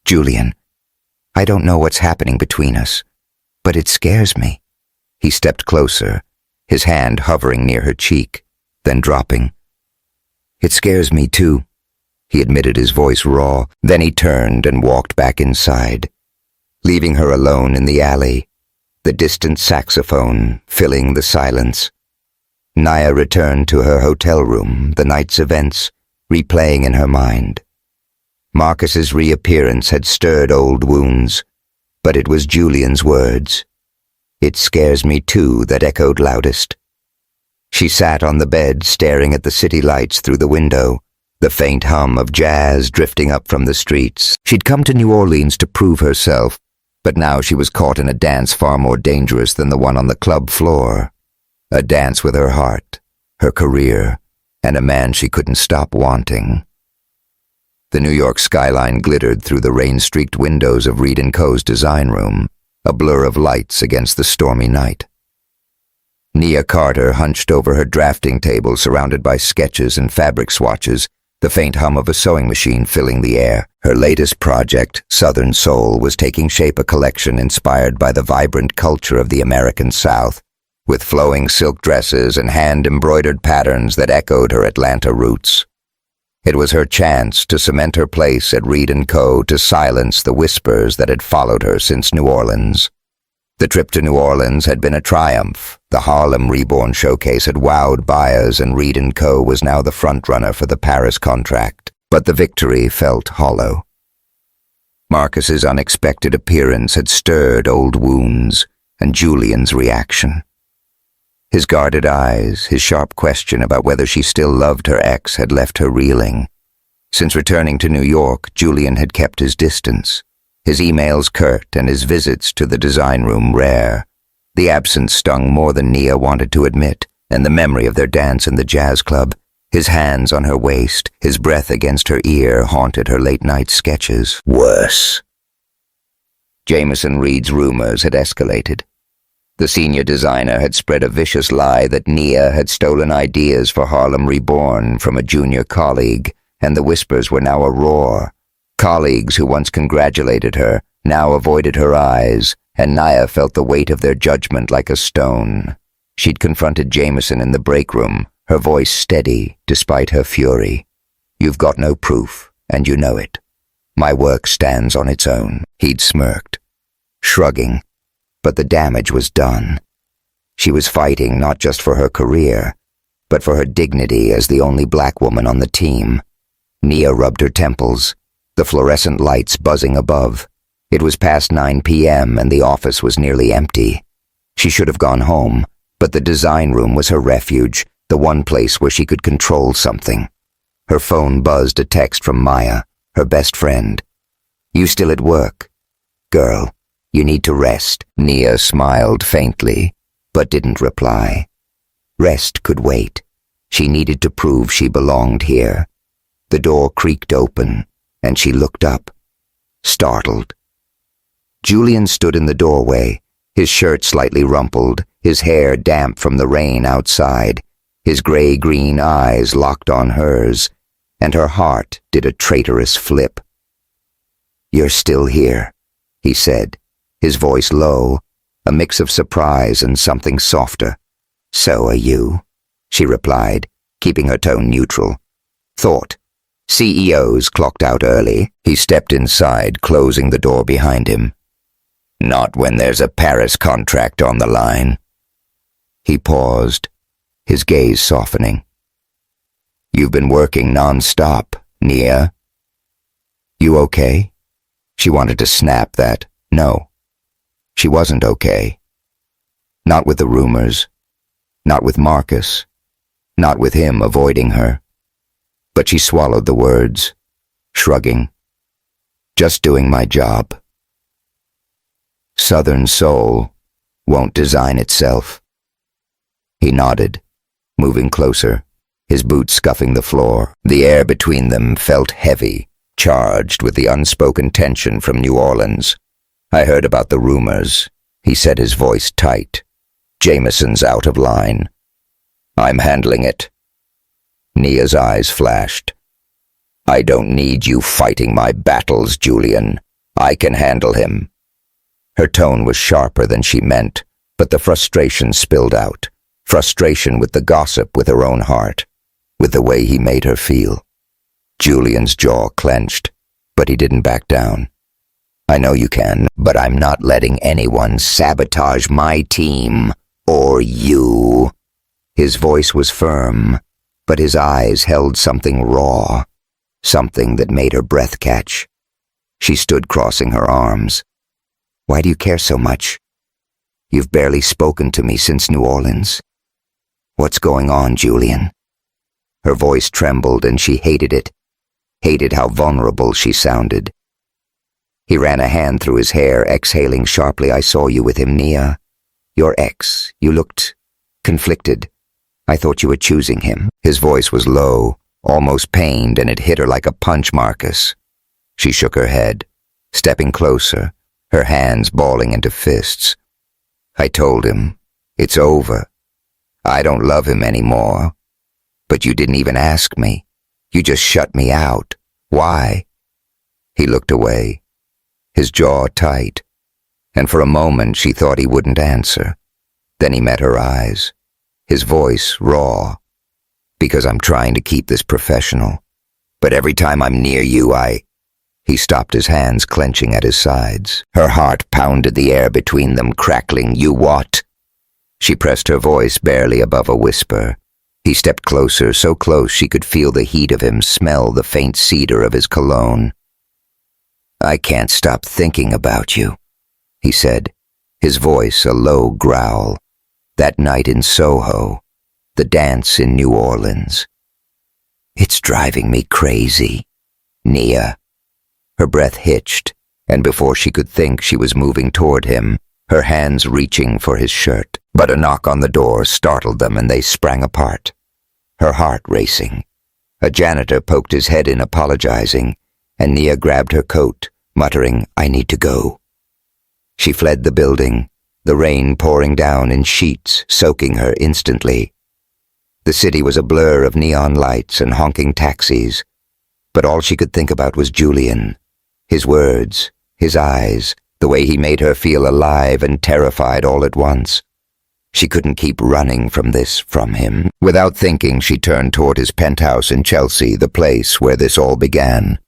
"Julian, I don't know what's happening between us, but it scares me." He stepped closer, his hand hovering near her cheek, then dropping. "It scares me too," he admitted, his voice raw. Then he turned and walked back inside, leaving her alone in the alley, the distant saxophone filling the silence. Nia returned to her hotel room, the night's events replaying in her mind. Marcus's reappearance had stirred old wounds, but it was Julian's words, "It scares me too," that echoed loudest. She sat on the bed, staring at the city lights through the window, the faint hum of jazz drifting up from the streets. She'd come to New Orleans to prove herself, but now she was caught in a dance far more dangerous than the one on the club floor. A dance with her heart, her career, and a man she couldn't stop wanting. The New York skyline glittered through the rain-streaked windows of Reed & Co.'s design room, a blur of lights against the stormy night. Nia Carter hunched over her drafting table, surrounded by sketches and fabric swatches, the faint hum of a sewing machine filling the air. Her latest project, Southern Soul, was taking shape, a collection inspired by the vibrant culture of the American South, with flowing silk dresses and hand-embroidered patterns that echoed her Atlanta roots. It was her chance to cement her place at Reed & Co., to silence the whispers that had followed her since New Orleans. The trip to New Orleans had been a triumph. The Harlem Reborn showcase had wowed buyers, and Reed & Co. was now the frontrunner for the Paris contract. But the victory felt hollow. Marcus's unexpected appearance had stirred old wounds, and Julian's reaction. His guarded eyes, his sharp question about whether she still loved her ex, had left her reeling. Since returning to New York, Julian had kept his distance. his emails curt and his visits to the design room rare. The absence stung more than Nia wanted to admit, and the memory of their dance in the jazz club, his hands on her waist, his breath against her ear haunted her late-night sketches. Worse. Jameson Reed's rumors had escalated. The senior designer had spread a vicious lie that Nia had stolen ideas for Harlem Reborn from a junior colleague, and the whispers were now a roar. Colleagues who once congratulated her now avoided her eyes, and Nia felt the weight of their judgment like a stone. She'd confronted Jameson in the break room, her voice steady despite her fury. "You've got no proof, and you know it. My work stands on its own." He'd smirked, shrugging, but the damage was done. She was fighting not just for her career, but for her dignity as the only black woman on the team. Nia rubbed her temples, the fluorescent lights buzzing above. It was past 9 p.m. and the office was nearly empty. She should have gone home, but the design room was her refuge, the one place where she could control something. Her phone buzzed a text from Maya, her best friend. "You still at work? Girl, you need to rest." Nia smiled faintly, but didn't reply. Rest could wait. She needed to prove she belonged here. The door creaked open, and she looked up, startled. Julian stood in the doorway, his shirt slightly rumpled, his hair damp from the rain outside, his gray-green eyes locked on hers, and her heart did a traitorous flip. "You're still here," he said, his voice low, a mix of surprise and something softer. "So are you," she replied, keeping her tone neutral. "Thought. CEOs clocked out early." He stepped inside, closing the door behind him. "Not when there's a Paris contract on the line." He paused, his gaze softening. "You've been working non-stop, Nia." "You okay?" She wanted to snap that. No. She wasn't okay. Not with the rumors. Not with Marcus. Not with him avoiding her. But she swallowed the words, shrugging. "Just doing my job." Southern soul won't design itself. He nodded, moving closer, his boots scuffing the floor. The air between them felt heavy, charged with the unspoken tension from New Orleans. "I heard about the rumors," he said, his voice tight. "Jameson's out of line. I'm handling it." Nia's eyes flashed. "I don't need you fighting my battles, Julian. I can handle him." Her tone was sharper than she meant, but the frustration spilled out. Frustration with the gossip, with her own heart, with the way he made her feel. Julian's jaw clenched, but he didn't back down. "I know you can, but I'm not letting anyone sabotage my team, or you." His voice was firm, but his eyes held something raw, something that made her breath catch. She stood crossing her arms. "Why do you care so much? You've barely spoken to me since New Orleans. What's going on, Julian?" Her voice trembled and she hated it, hated how vulnerable she sounded. He ran a hand through his hair, exhaling sharply. "I saw you with him, Nia. Your ex. You looked conflicted. I thought you were choosing him." His voice was low, almost pained, and it hit her like a punch, Marcus. She shook her head, stepping closer, her hands balling into fists. "I told him, it's over. I don't love him anymore. But you didn't even ask me. You just shut me out. Why?" He looked away, his jaw tight, and for a moment she thought he wouldn't answer. Then he met her eyes, his voice raw. "Because I'm trying to keep this professional. But every time I'm near you, He stopped, his hands clenching at his sides. Her heart pounded the air between them, crackling. "You what?" She pressed her voice barely above a whisper. He stepped closer, so close she could feel the heat of him, smell the faint cedar of his cologne. "I can't stop thinking about you," he said, his voice a low growl. "That night in Soho, the dance in New Orleans. It's driving me crazy, Nia." Her breath hitched, and before she could think, she was moving toward him, her hands reaching for his shirt. But a knock on the door startled them and they sprang apart, her heart racing. A janitor poked his head in apologizing, and Nia grabbed her coat, muttering, "I need to go." She fled the building, the rain pouring down in sheets, soaking her instantly. The city was a blur of neon lights and honking taxis, but all she could think about was Julian, his words, his eyes, the way he made her feel alive and terrified all at once. She couldn't keep running from him. Without thinking, she turned toward his penthouse in Chelsea, the place where this all began.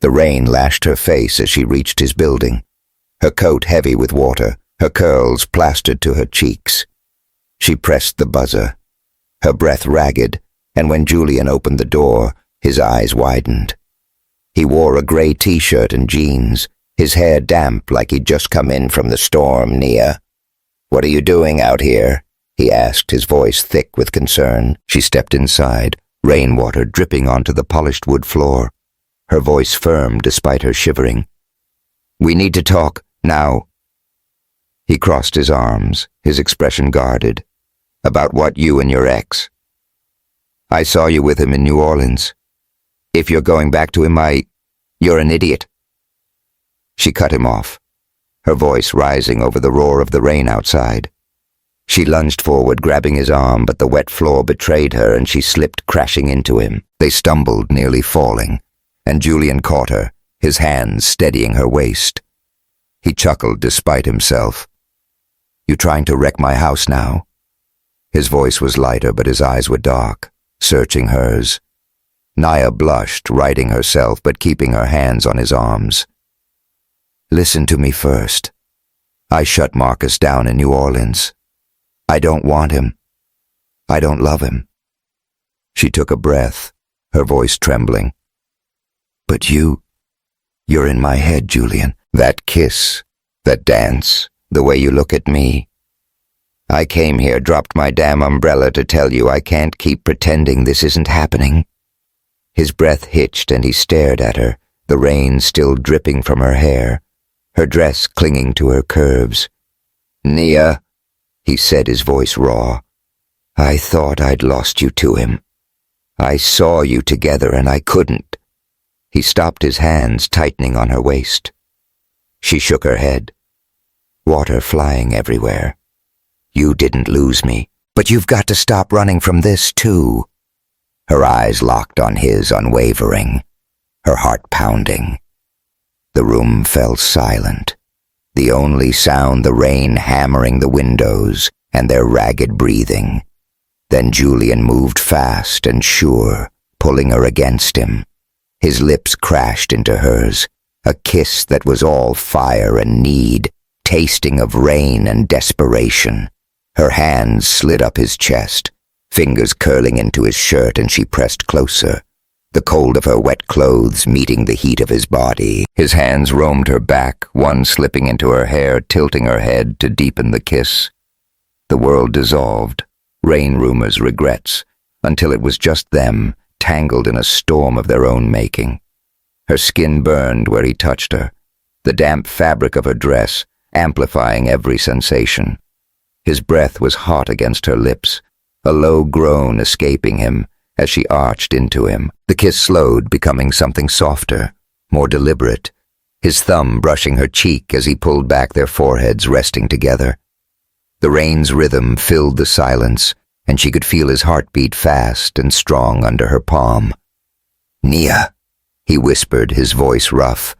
The rain lashed her face as she reached his building, her coat heavy with water, her curls plastered to her cheeks. She pressed the buzzer, her breath ragged, and when Julian opened the door, his eyes widened. He wore a gray t-shirt and jeans, his hair damp like he'd just come in from the storm. "Nia, what are you doing out here?" he asked, his voice thick with concern. She stepped inside, rainwater dripping onto the polished wood floor, her voice firm despite her shivering. "We need to talk, now." He crossed his arms, his expression guarded. "About what, you and your ex?" "I saw you with him in New Orleans. If you're going back to him, you're an idiot." She cut him off, her voice rising over the roar of the rain outside. She lunged forward, grabbing his arm, but the wet floor betrayed her and she slipped crashing into him. They stumbled, nearly falling, and Julian caught her, his hands steadying her waist. He chuckled despite himself. "You trying to wreck my house now?" His voice was lighter, but his eyes were dark, searching hers. Nia blushed, righting herself but keeping her hands on his arms. "Listen to me first. I shut Marcus down in New Orleans. I don't want him. I don't love him." She took a breath, her voice trembling. "But you're in my head, Julian. That kiss, that dance, the way you look at me. I came here, dropped my damn umbrella to tell you I can't keep pretending this isn't happening." His breath hitched and he stared at her, the rain still dripping from her hair, her dress clinging to her curves. "Nia," he said, his voice raw. "I thought I'd lost you to him. I saw you together and I couldn't." He stopped, his hands tightening on her waist. She shook her head, water flying everywhere. "You didn't lose me, but you've got to stop running from this too." Her eyes locked on his, unwavering, her heart pounding. The room fell silent, the only sound the rain hammering the windows and their ragged breathing. Then Julian moved fast and sure, pulling her against him. His lips crashed into hers, a kiss that was all fire and need, tasting of rain and desperation. Her hands slid up his chest, fingers curling into his shirt, and she pressed closer, the cold of her wet clothes meeting the heat of his body. His hands roamed her back, one slipping into her hair, tilting her head to deepen the kiss. The world dissolved, rain rumors, regrets, until it was just them, tangled in a storm of their own making. Her skin burned where he touched her, the damp fabric of her dress amplifying every sensation. His breath was hot against her lips, a low groan escaping him as she arched into him. The kiss slowed, becoming something softer, more deliberate, his thumb brushing her cheek as he pulled back, their foreheads resting together. The rain's rhythm filled the silence, and she could feel his heartbeat fast and strong under her palm. "Nia," he whispered, his voice rough.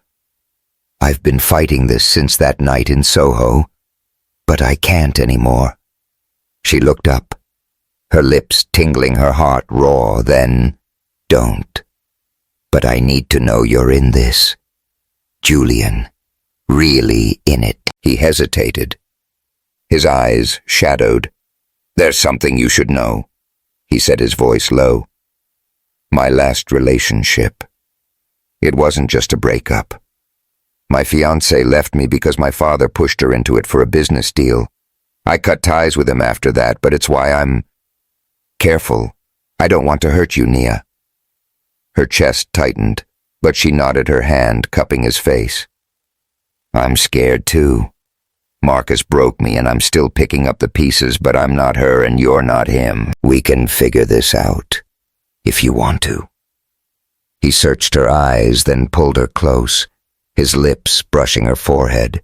"I've been fighting this since that night in Soho, but I can't anymore." She looked up, her lips tingling, her heart raw. Then, "Don't. But I need to know you're in this. Julian, really in it." He hesitated, his eyes shadowed. "There's something you should know," he said, his voice low. "My last relationship. It wasn't just a breakup. My fiancé left me because my father pushed her into it for a business deal. I cut ties with him after that, but it's why I'm careful. I don't want to hurt you, Nia." Her chest tightened, but she nodded, her hand cupping his face. I'm scared too. Marcus broke me and I'm still picking up the pieces, but I'm not her and you're not him. We can figure this out, if you want to. He searched her eyes, then pulled her close, his lips brushing her forehead.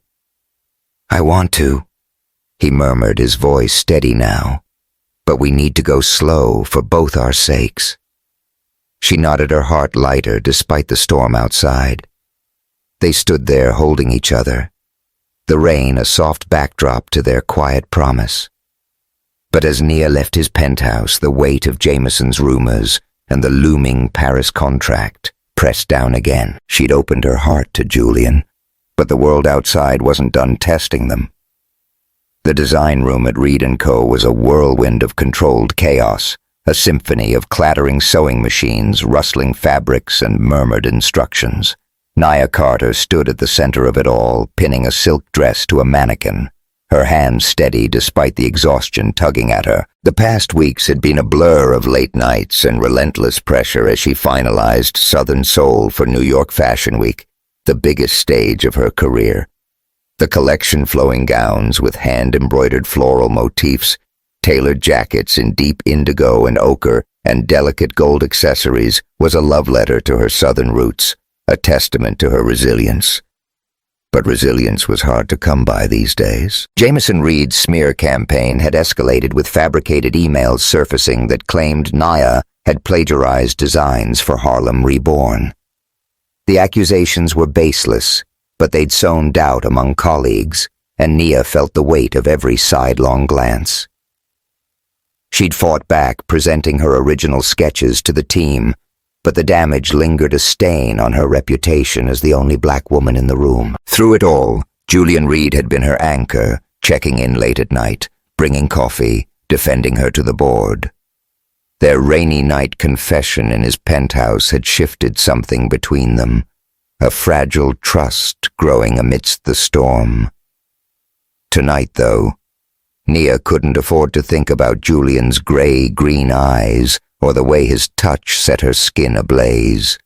I want to, he murmured, his voice steady now. But we need to go slow for both our sakes. She nodded, her heart lighter despite the storm outside. They stood there holding each other, the rain a soft backdrop to their quiet promise. But as Nia left his penthouse, the weight of Jameson's rumors and the looming Paris contract pressed down again. She'd opened her heart to Julian, but the world outside wasn't done testing them. The design room at Reed & Co. was a whirlwind of controlled chaos, a symphony of clattering sewing machines, rustling fabrics, and murmured instructions. Nia Carter stood at the center of it all, pinning a silk dress to a mannequin, her hands steady despite the exhaustion tugging at her. The past weeks had been a blur of late nights and relentless pressure as she finalized Southern Soul for New York Fashion Week, the biggest stage of her career. The collection-flowing gowns with hand-embroidered floral motifs, tailored jackets in deep indigo and ochre, and delicate gold accessories was a love letter to her Southern roots, a testament to her resilience. But resilience was hard to come by these days. Jameson Reed's smear campaign had escalated with fabricated emails surfacing that claimed Nia had plagiarized designs for Harlem Reborn. The accusations were baseless, but they'd sown doubt among colleagues, and Nia felt the weight of every sidelong glance. She'd fought back, presenting her original sketches to the team, but the damage lingered a stain on her reputation as the only black woman in the room. Through it all, Julian Reed had been her anchor, checking in late at night, bringing coffee, defending her to the board. Their rainy night confession in his penthouse had shifted something between them, a fragile trust growing amidst the storm. Tonight, though, Nia couldn't afford to think about Julian's gray-green eyes or the way his touch set her skin ablaze.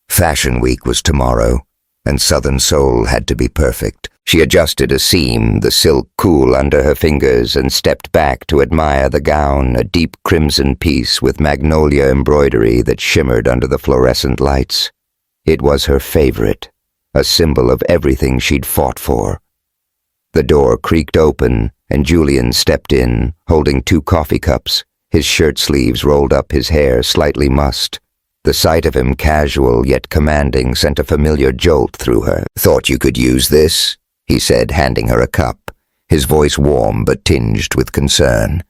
Fashion Week was tomorrow, and Southern Soul had to be perfect. She adjusted a seam, the silk cool under her fingers, and stepped back to admire the gown, a deep crimson piece with magnolia embroidery that shimmered under the fluorescent lights. It was her favorite, a symbol of everything she'd fought for. The door creaked open, and Julian stepped in, holding 2 coffee cups, his shirt sleeves rolled up, his hair slightly mussed. The sight of him, casual yet commanding, sent a familiar jolt through her. "Thought you could use this?" he said, handing her a cup, his voice warm but tinged with concern.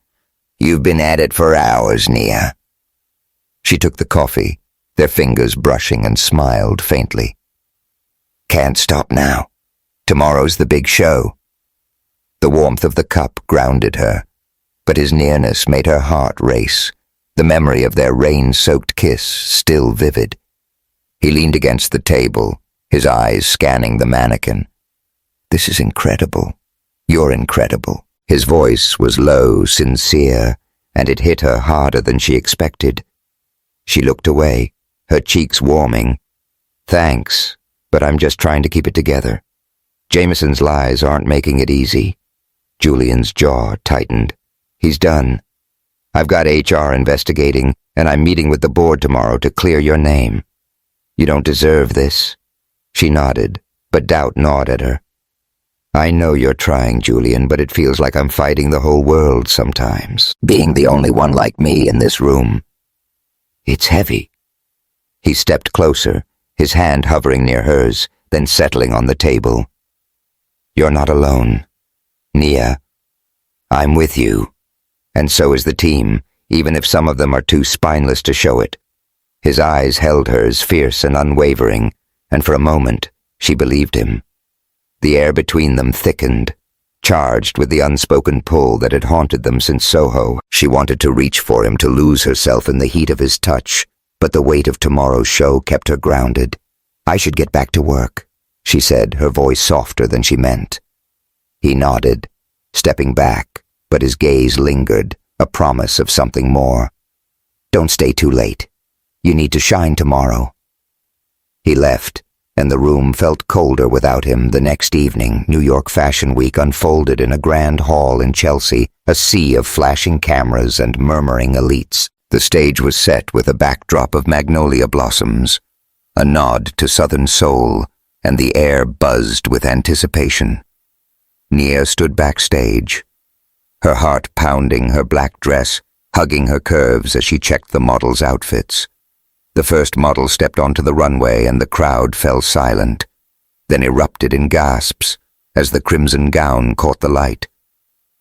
"You've been at it for hours, Nia." She took the coffee, their fingers brushing, and smiled faintly. "Can't stop now. Tomorrow's the big show." The warmth of the cup grounded her, but his nearness made her heart race, the memory of their rain-soaked kiss still vivid. He leaned against the table, his eyes scanning the mannequin. "This is incredible. You're incredible." His voice was low, sincere, and it hit her harder than she expected. She looked away, her cheeks warming. "Thanks, but I'm just trying to keep it together. Jameson's lies aren't making it easy." Julian's jaw tightened. "He's done. I've got HR investigating, and I'm meeting with the board tomorrow to clear your name. You don't deserve this." She nodded, but doubt gnawed at her. "I know you're trying, Julian, but it feels like I'm fighting the whole world sometimes, being the only one like me in this room. It's heavy." He stepped closer, his hand hovering near hers, then settling on the table. "You're not alone, Nia. I'm with you, and so is the team, even if some of them are too spineless to show it." His eyes held hers, fierce and unwavering, and for a moment she believed him. The air between them thickened, charged with the unspoken pull that had haunted them since Soho. She wanted to reach for him, to lose herself in the heat of his touch, but the weight of tomorrow's show kept her grounded. "I should get back to work," she said, her voice softer than she meant. He nodded, stepping back, but his gaze lingered, a promise of something more. "Don't stay too late. You need to shine tomorrow." He left, and the room felt colder without him. The next evening, New York Fashion Week unfolded in a grand hall in Chelsea, a sea of flashing cameras and murmuring elites. The stage was set with a backdrop of magnolia blossoms, a nod to Southern soul, and the air buzzed with anticipation. Nia stood backstage, her heart pounding, her black dress hugging her curves as she checked the models' outfits. The first model stepped onto the runway and the crowd fell silent, then erupted in gasps as the crimson gown caught the light,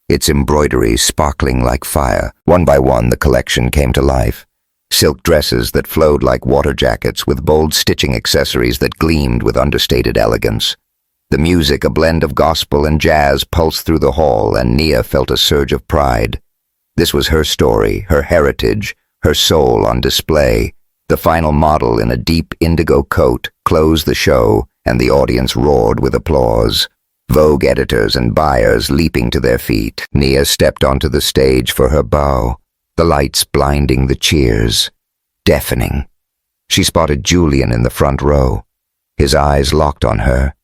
its embroidery sparkling like fire. One by one, the collection came to life. Silk dresses that flowed like water jackets with bold stitching accessories that gleamed with understated elegance. The music, a blend of gospel and jazz, pulsed through the hall, and Nia felt a surge of pride. This was her story, her heritage, her soul on display. The final model in a deep indigo coat closed the show, and the audience roared with applause. Vogue editors and buyers leaping to their feet. Nia stepped onto the stage for her bow, the lights blinding the cheers, deafening. She spotted Julian in the front row, his eyes locked on her,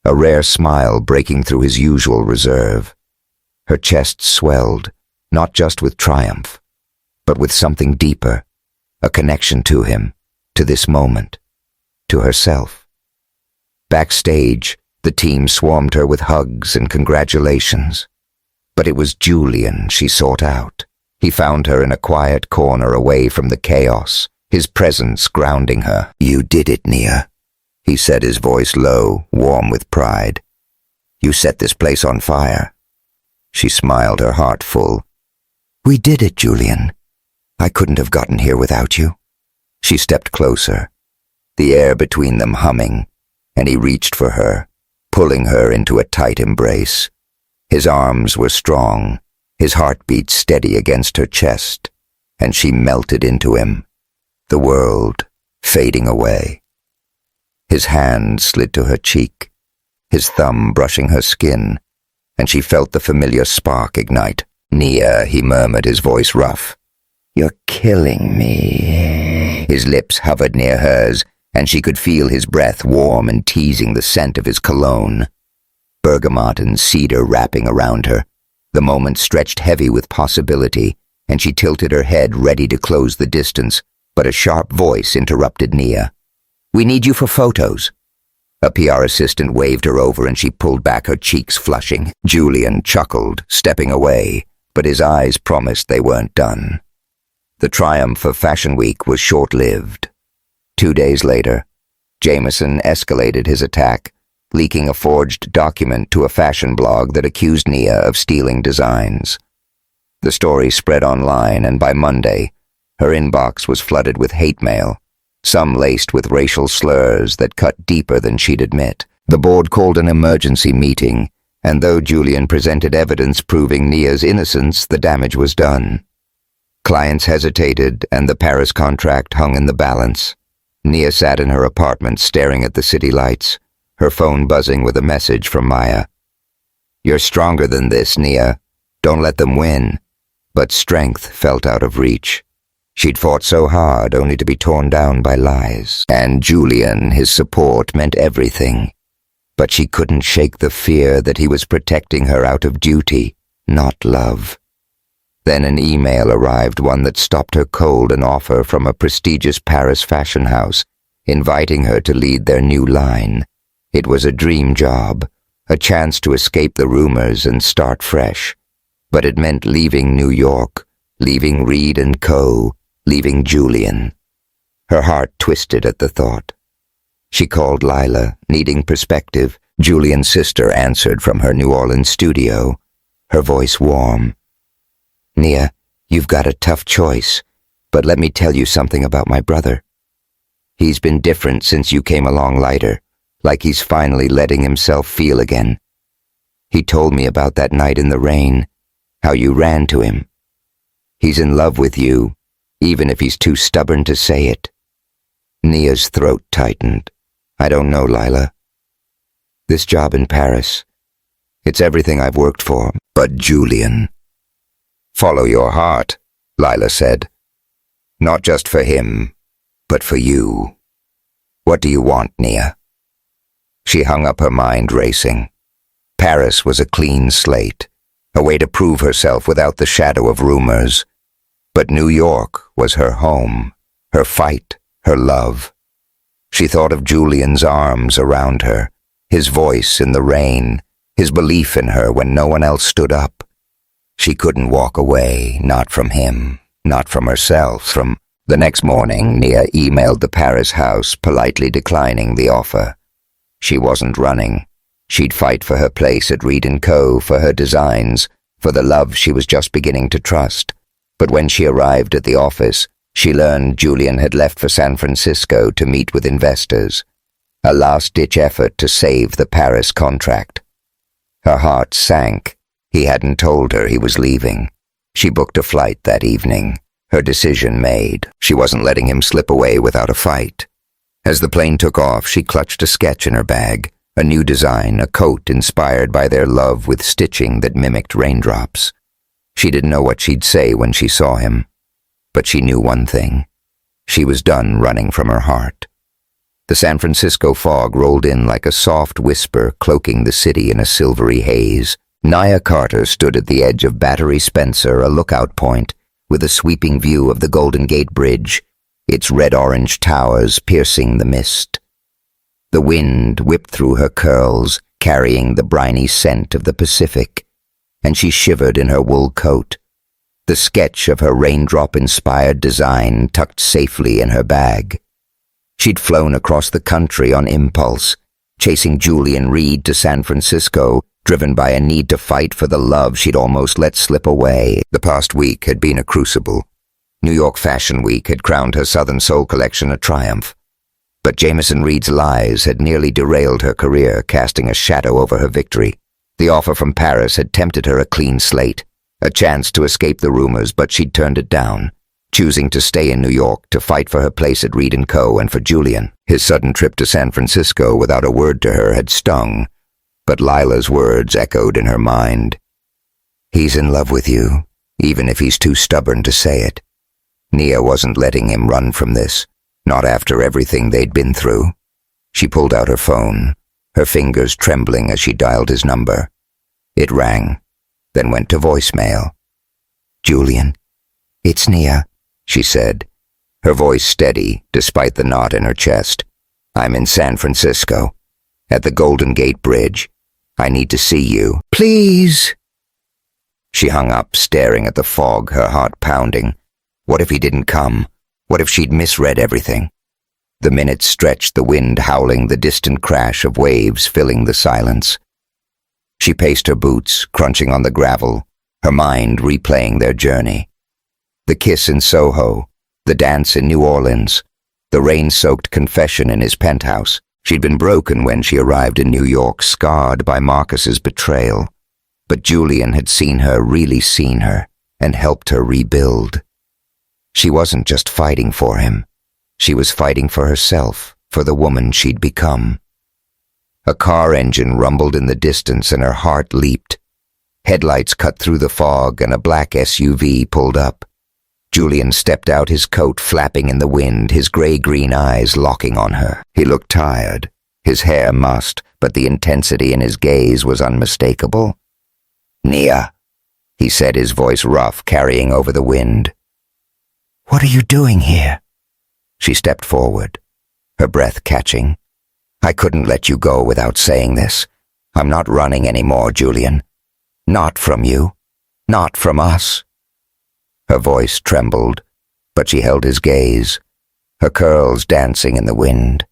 a rare smile breaking through his usual reserve. Her chest swelled, not just with triumph, but with something deeper, a connection to him, to this moment, to herself. Backstage, the team swarmed her with hugs and congratulations. But it was Julian she sought out. He found her in a quiet corner away from the chaos, his presence grounding her. "You did it, Nia," he said, his voice low, warm with pride. "You set this place on fire." She smiled, her heart full. "We did it, Julian. I couldn't have gotten here without you." She stepped closer, the air between them humming, and he reached for her, pulling her into a tight embrace. His arms were strong, his heartbeat steady against her chest, and she melted into him, the world fading away. His hand slid to her cheek, his thumb brushing her skin, and she felt the familiar spark ignite. "Nia," he murmured, his voice rough. "You're killing me." His lips hovered near hers, and she could feel his breath warm and teasing the scent of his cologne. Bergamot and cedar wrapping around her. The moment stretched heavy with possibility, and she tilted her head ready to close the distance, but a sharp voice interrupted Nia. "We need you for photos." A PR assistant waved her over and she pulled back, her cheeks flushing. Julian chuckled, stepping away, but his eyes promised they weren't done. The triumph of Fashion Week was short-lived. 2 days later, Jameson escalated his attack, leaking a forged document to a fashion blog that accused Nia of stealing designs. The story spread online, and by Monday, her inbox was flooded with hate mail, some laced with racial slurs that cut deeper than she'd admit. The board called an emergency meeting, and though Julian presented evidence proving Nia's innocence, the damage was done. Clients hesitated, and the Paris contract hung in the balance. Nia sat in her apartment staring at the city lights, her phone buzzing with a message from Maya. "You're stronger than this, Nia. Don't let them win." But strength felt out of reach. She'd fought so hard only to be torn down by lies. And Julian, his support, meant everything. But she couldn't shake the fear that he was protecting her out of duty, not love. Then an email arrived, one that stopped her cold, an offer from a prestigious Paris fashion house, inviting her to lead their new line. It was a dream job, a chance to escape the rumors and start fresh. But it meant leaving New York, leaving Reed & Co., leaving Julian. Her heart twisted at the thought. She called Lila, needing perspective. Julian's sister answered from her New Orleans studio, her voice warm. "Nia, you've got a tough choice, but let me tell you something about my brother. He's been different since you came along lighter, like he's finally letting himself feel again. He told me about that night in the rain, how you ran to him. He's in love with you, even if he's too stubborn to say it." Nia's throat tightened. "I don't know, Lila. This job in Paris, it's everything I've worked for." "But Julian." "Follow your heart," Lila said. "Not just for him, but for you. What do you want, Nia?" She hung up her mind racing. Paris was a clean slate, a way to prove herself without the shadow of rumors. But New York was her home, her fight, her love. She thought of Julian's arms around her, his voice in the rain, his belief in her when no one else stood up. She couldn't walk away, not from him, not from herself, The next morning, Nia emailed the Paris house, politely declining the offer. She wasn't running. She'd fight for her place at Reed & Co., for her designs, for the love she was just beginning to trust. But when she arrived at the office, she learned Julian had left for San Francisco to meet with investors, a last-ditch effort to save the Paris contract. Her heart sank. He hadn't told her he was leaving. She booked a flight that evening. Her decision made. She wasn't letting him slip away without a fight. As the plane took off, she clutched a sketch in her bag, a new design, a coat inspired by their love with stitching that mimicked raindrops. She didn't know what she'd say when she saw him, but she knew one thing. She was done running from her heart. The San Francisco fog rolled in like a soft whisper, cloaking the city in a silvery haze. Nia Carter stood at the edge of Battery Spencer, a lookout point, with a sweeping view of the Golden Gate Bridge, its red-orange towers piercing the mist. The wind whipped through her curls, carrying the briny scent of the Pacific, and she shivered in her wool coat, the sketch of her raindrop-inspired design tucked safely in her bag. She'd flown across the country on impulse, chasing Julian Reed to San Francisco, driven by a need to fight for the love she'd almost let slip away. The past week had been a crucible. New York Fashion Week had crowned her Southern Soul collection a triumph. But Jameson Reed's lies had nearly derailed her career, casting a shadow over her victory. The offer from Paris had tempted her a clean slate, a chance to escape the rumors, but she'd turned it down, choosing to stay in New York to fight for her place at Reed & Co. and for Julian. His sudden trip to San Francisco without a word to her had stung, but Lila's words echoed in her mind. He's in love with you, even if he's too stubborn to say it. Nia wasn't letting him run from this, not after everything they'd been through. She pulled out her phone, her fingers trembling as she dialed his number. It rang, then went to voicemail. "Julian, it's Nia," she said, her voice steady despite the knot in her chest. "I'm in San Francisco, at the Golden Gate Bridge. I need to see you." "Please." She hung up, staring at the fog, her heart pounding. What if he didn't come? What if she'd misread everything? The minutes stretched, the wind howling, the distant crash of waves filling the silence. She paced her boots, crunching on the gravel, her mind replaying their journey. The kiss in Soho, the dance in New Orleans, the rain-soaked confession in his penthouse. She'd been broken when she arrived in New York, scarred by Marcus's betrayal. But Julian had seen her, really seen her, and helped her rebuild. She wasn't just fighting for him. She was fighting for herself, for the woman she'd become. A car engine rumbled in the distance and her heart leaped. Headlights cut through the fog and a black SUV pulled up. Julian stepped out, his coat flapping in the wind, his gray-green eyes locking on her. He looked tired, his hair mussed, but the intensity in his gaze was unmistakable. "Nia," he said, his voice rough, carrying over the wind. "What are you doing here?" She stepped forward, her breath catching. "I couldn't let you go without saying this. I'm not running anymore, Julian. Not from you. Not from us." Her voice trembled, but she held his gaze, her curls dancing in the wind.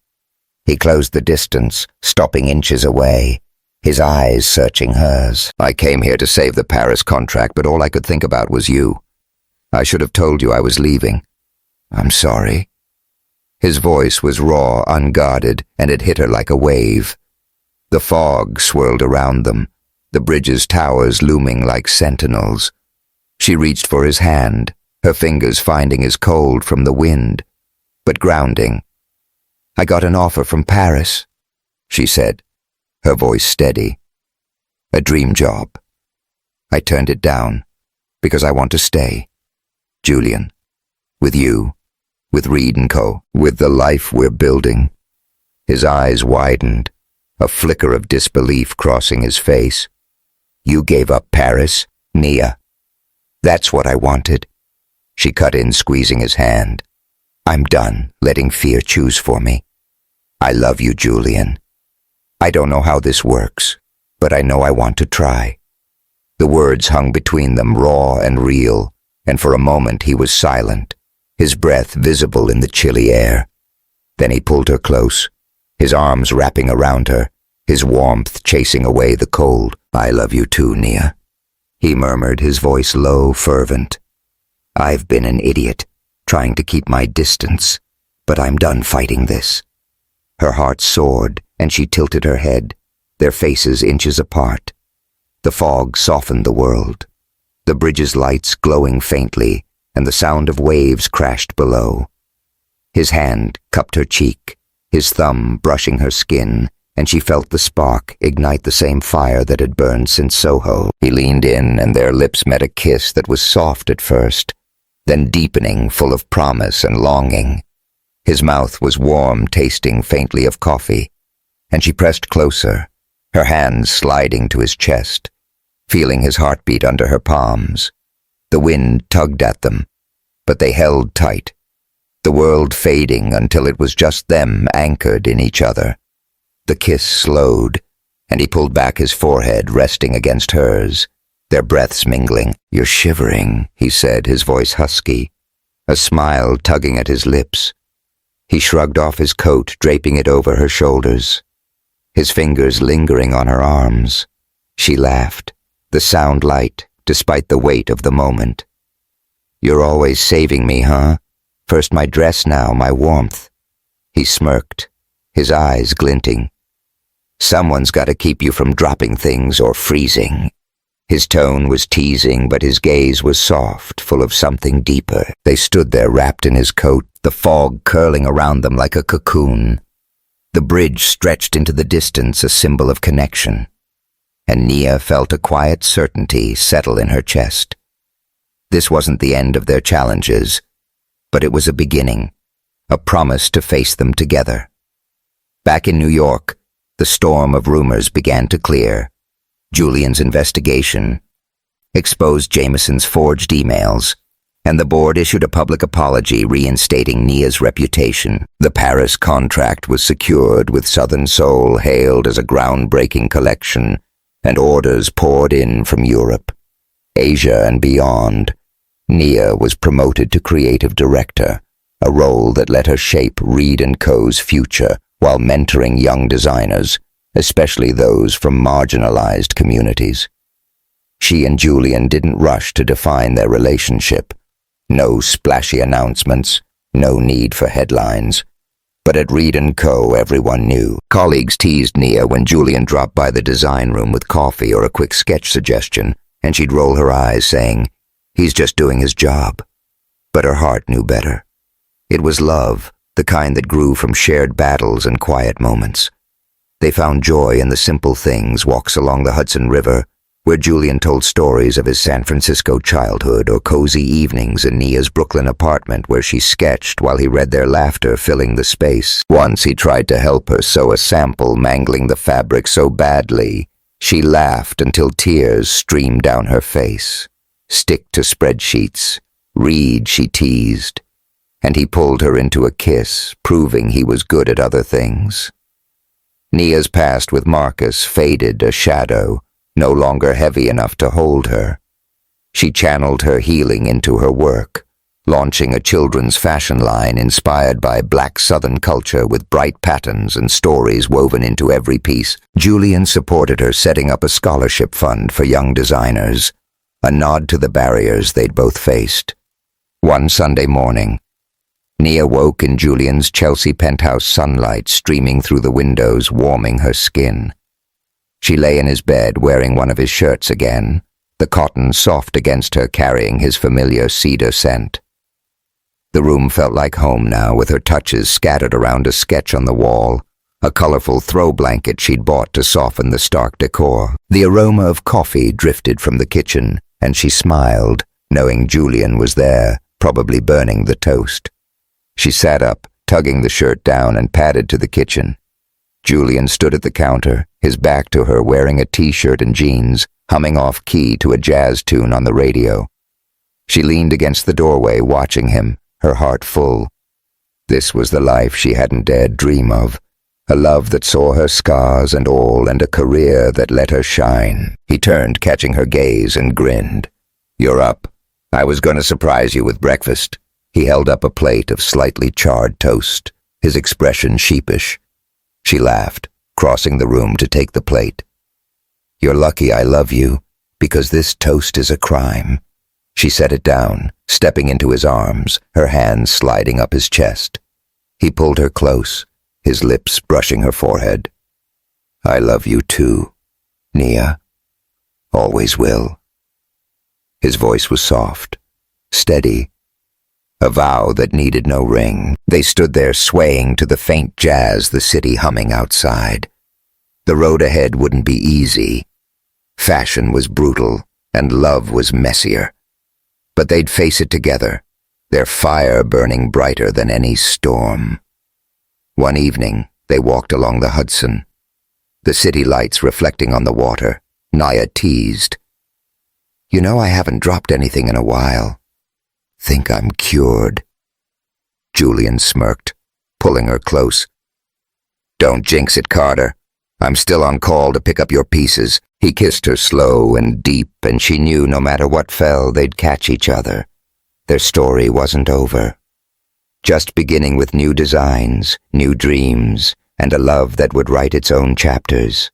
He closed the distance, stopping inches away, his eyes searching hers. "I came here to save the Paris contract, but all I could think about was you. I should have told you I was leaving. I'm sorry." His voice was raw, unguarded, and it hit her like a wave. The fog swirled around them, the bridge's towers looming like sentinels. She reached for his hand, her fingers finding his cold from the wind, but grounding. "I got an offer from Paris," she said, her voice steady. "A dream job. I turned it down, because I want to stay. Julian, with you, with Reed & Co., with the life we're building." His eyes widened, a flicker of disbelief crossing his face. "You gave up Paris, Nia?" "That's what I wanted," she cut in, squeezing his hand. "I'm done letting fear choose for me. I love you, Julian. I don't know how this works, but I know I want to try." The words hung between them, raw and real, and for a moment he was silent, his breath visible in the chilly air. Then he pulled her close, his arms wrapping around her, his warmth chasing away the cold. "I love you too, Nia," he murmured, his voice low, fervent. "I've been an idiot, trying to keep my distance, but I'm done fighting this." Her heart soared, and she tilted her head, their faces inches apart. The fog softened the world, the bridge's lights glowing faintly, and the sound of waves crashed below. His hand cupped her cheek, his thumb brushing her skin, and she felt the spark ignite the same fire that had burned since Soho. He leaned in, and their lips met a kiss that was soft at first, then deepening, full of promise and longing. His mouth was warm, tasting faintly of coffee, and she pressed closer, her hands sliding to his chest, feeling his heartbeat under her palms. The wind tugged at them, but they held tight, the world fading until it was just them anchored in each other. The kiss slowed, and he pulled back his forehead, resting against hers, their breaths mingling. "You're shivering," he said, his voice husky, a smile tugging at his lips. He shrugged off his coat, draping it over her shoulders, his fingers lingering on her arms. She laughed, the sound light, despite the weight of the moment. "You're always saving me, huh? First my dress, now my warmth." He smirked, his eyes glinting. "Someone's got to keep you from dropping things or freezing." His tone was teasing, but his gaze was soft, full of something deeper. They stood there wrapped in his coat, the fog curling around them like a cocoon. The bridge stretched into the distance, a symbol of connection, and Nia felt a quiet certainty settle in her chest. This wasn't the end of their challenges, but it was a beginning, a promise to face them together. Back in New York, the storm of rumors began to clear. Julian's investigation exposed Jameson's forged emails, and the board issued a public apology reinstating Nia's reputation. The Paris contract was secured, with Southern Soul hailed as a groundbreaking collection, and orders poured in from Europe, Asia, and beyond. Nia was promoted to creative director, a role that let her shape Reed & Co.'s future while mentoring young designers, especially those from marginalized communities. She and Julian didn't rush to define their relationship. No splashy announcements, no need for headlines. But at Reed & Co., everyone knew. Colleagues teased Nia when Julian dropped by the design room with coffee or a quick sketch suggestion, and she'd roll her eyes, saying, "He's just doing his job." But her heart knew better. It was love, the kind that grew from shared battles and quiet moments. They found joy in the simple things, walks along the Hudson River, where Julian told stories of his San Francisco childhood, or cozy evenings in Nia's Brooklyn apartment where she sketched while he read, their laughter filling the space. Once he tried to help her sew a sample, mangling the fabric so badly, she laughed until tears streamed down her face. "Stick to spreadsheets. Read," she teased. And he pulled her into a kiss, proving he was good at other things. Nia's past with Marcus faded, a shadow, no longer heavy enough to hold her. She channeled her healing into her work, launching a children's fashion line inspired by Black Southern culture with bright patterns and stories woven into every piece. Julian supported her, setting up a scholarship fund for young designers, a nod to the barriers they'd both faced. One Sunday morning, Nia woke in Julian's Chelsea penthouse, sunlight streaming through the windows, warming her skin. She lay in his bed, wearing one of his shirts again, the cotton soft against her, carrying his familiar cedar scent. The room felt like home now, with her touches scattered around a sketch on the wall, a colorful throw blanket she'd bought to soften the stark decor. The aroma of coffee drifted from the kitchen, and she smiled, knowing Julian was there, probably burning the toast. She sat up, tugging the shirt down, and padded to the kitchen. Julian stood at the counter, his back to her, wearing a t-shirt and jeans, humming off-key to a jazz tune on the radio. She leaned against the doorway, watching him, her heart full. This was the life she hadn't dared dream of, a love that saw her scars and all, and a career that let her shine. He turned, catching her gaze, and grinned. "You're up. I was going to surprise you with breakfast." He held up a plate of slightly charred toast, his expression sheepish. She laughed, crossing the room to take the plate. "You're lucky I love you, because this toast is a crime." She set it down, stepping into his arms, her hands sliding up his chest. He pulled her close, his lips brushing her forehead. "I love you too, Nia. Always will." His voice was soft, steady, a vow that needed no ring. They stood there swaying to the faint jazz, the city humming outside. The road ahead wouldn't be easy. Fashion was brutal, and love was messier. But they'd face it together, their fire burning brighter than any storm. One evening, they walked along the Hudson, the city lights reflecting on the water. Nia teased, "You know I haven't dropped anything in a while. Think I'm cured." Julian smirked, pulling her close. "Don't jinx it, Carter. I'm still on call to pick up your pieces." He kissed her slow and deep, and she knew no matter what fell, they'd catch each other. Their story wasn't over. Just beginning with new designs, new dreams, and a love that would write its own chapters.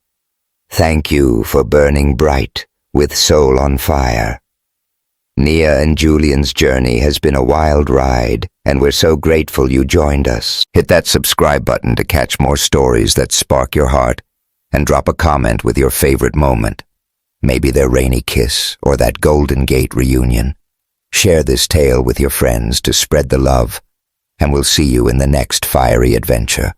Thank you for burning bright, with soul on fire. Nia and Julian's journey has been a wild ride, and we're so grateful you joined us. Hit that subscribe button to catch more stories that spark your heart, and drop a comment with your favorite moment. Maybe their rainy kiss or that Golden Gate reunion. Share this tale with your friends to spread the love, and we'll see you in the next fiery adventure.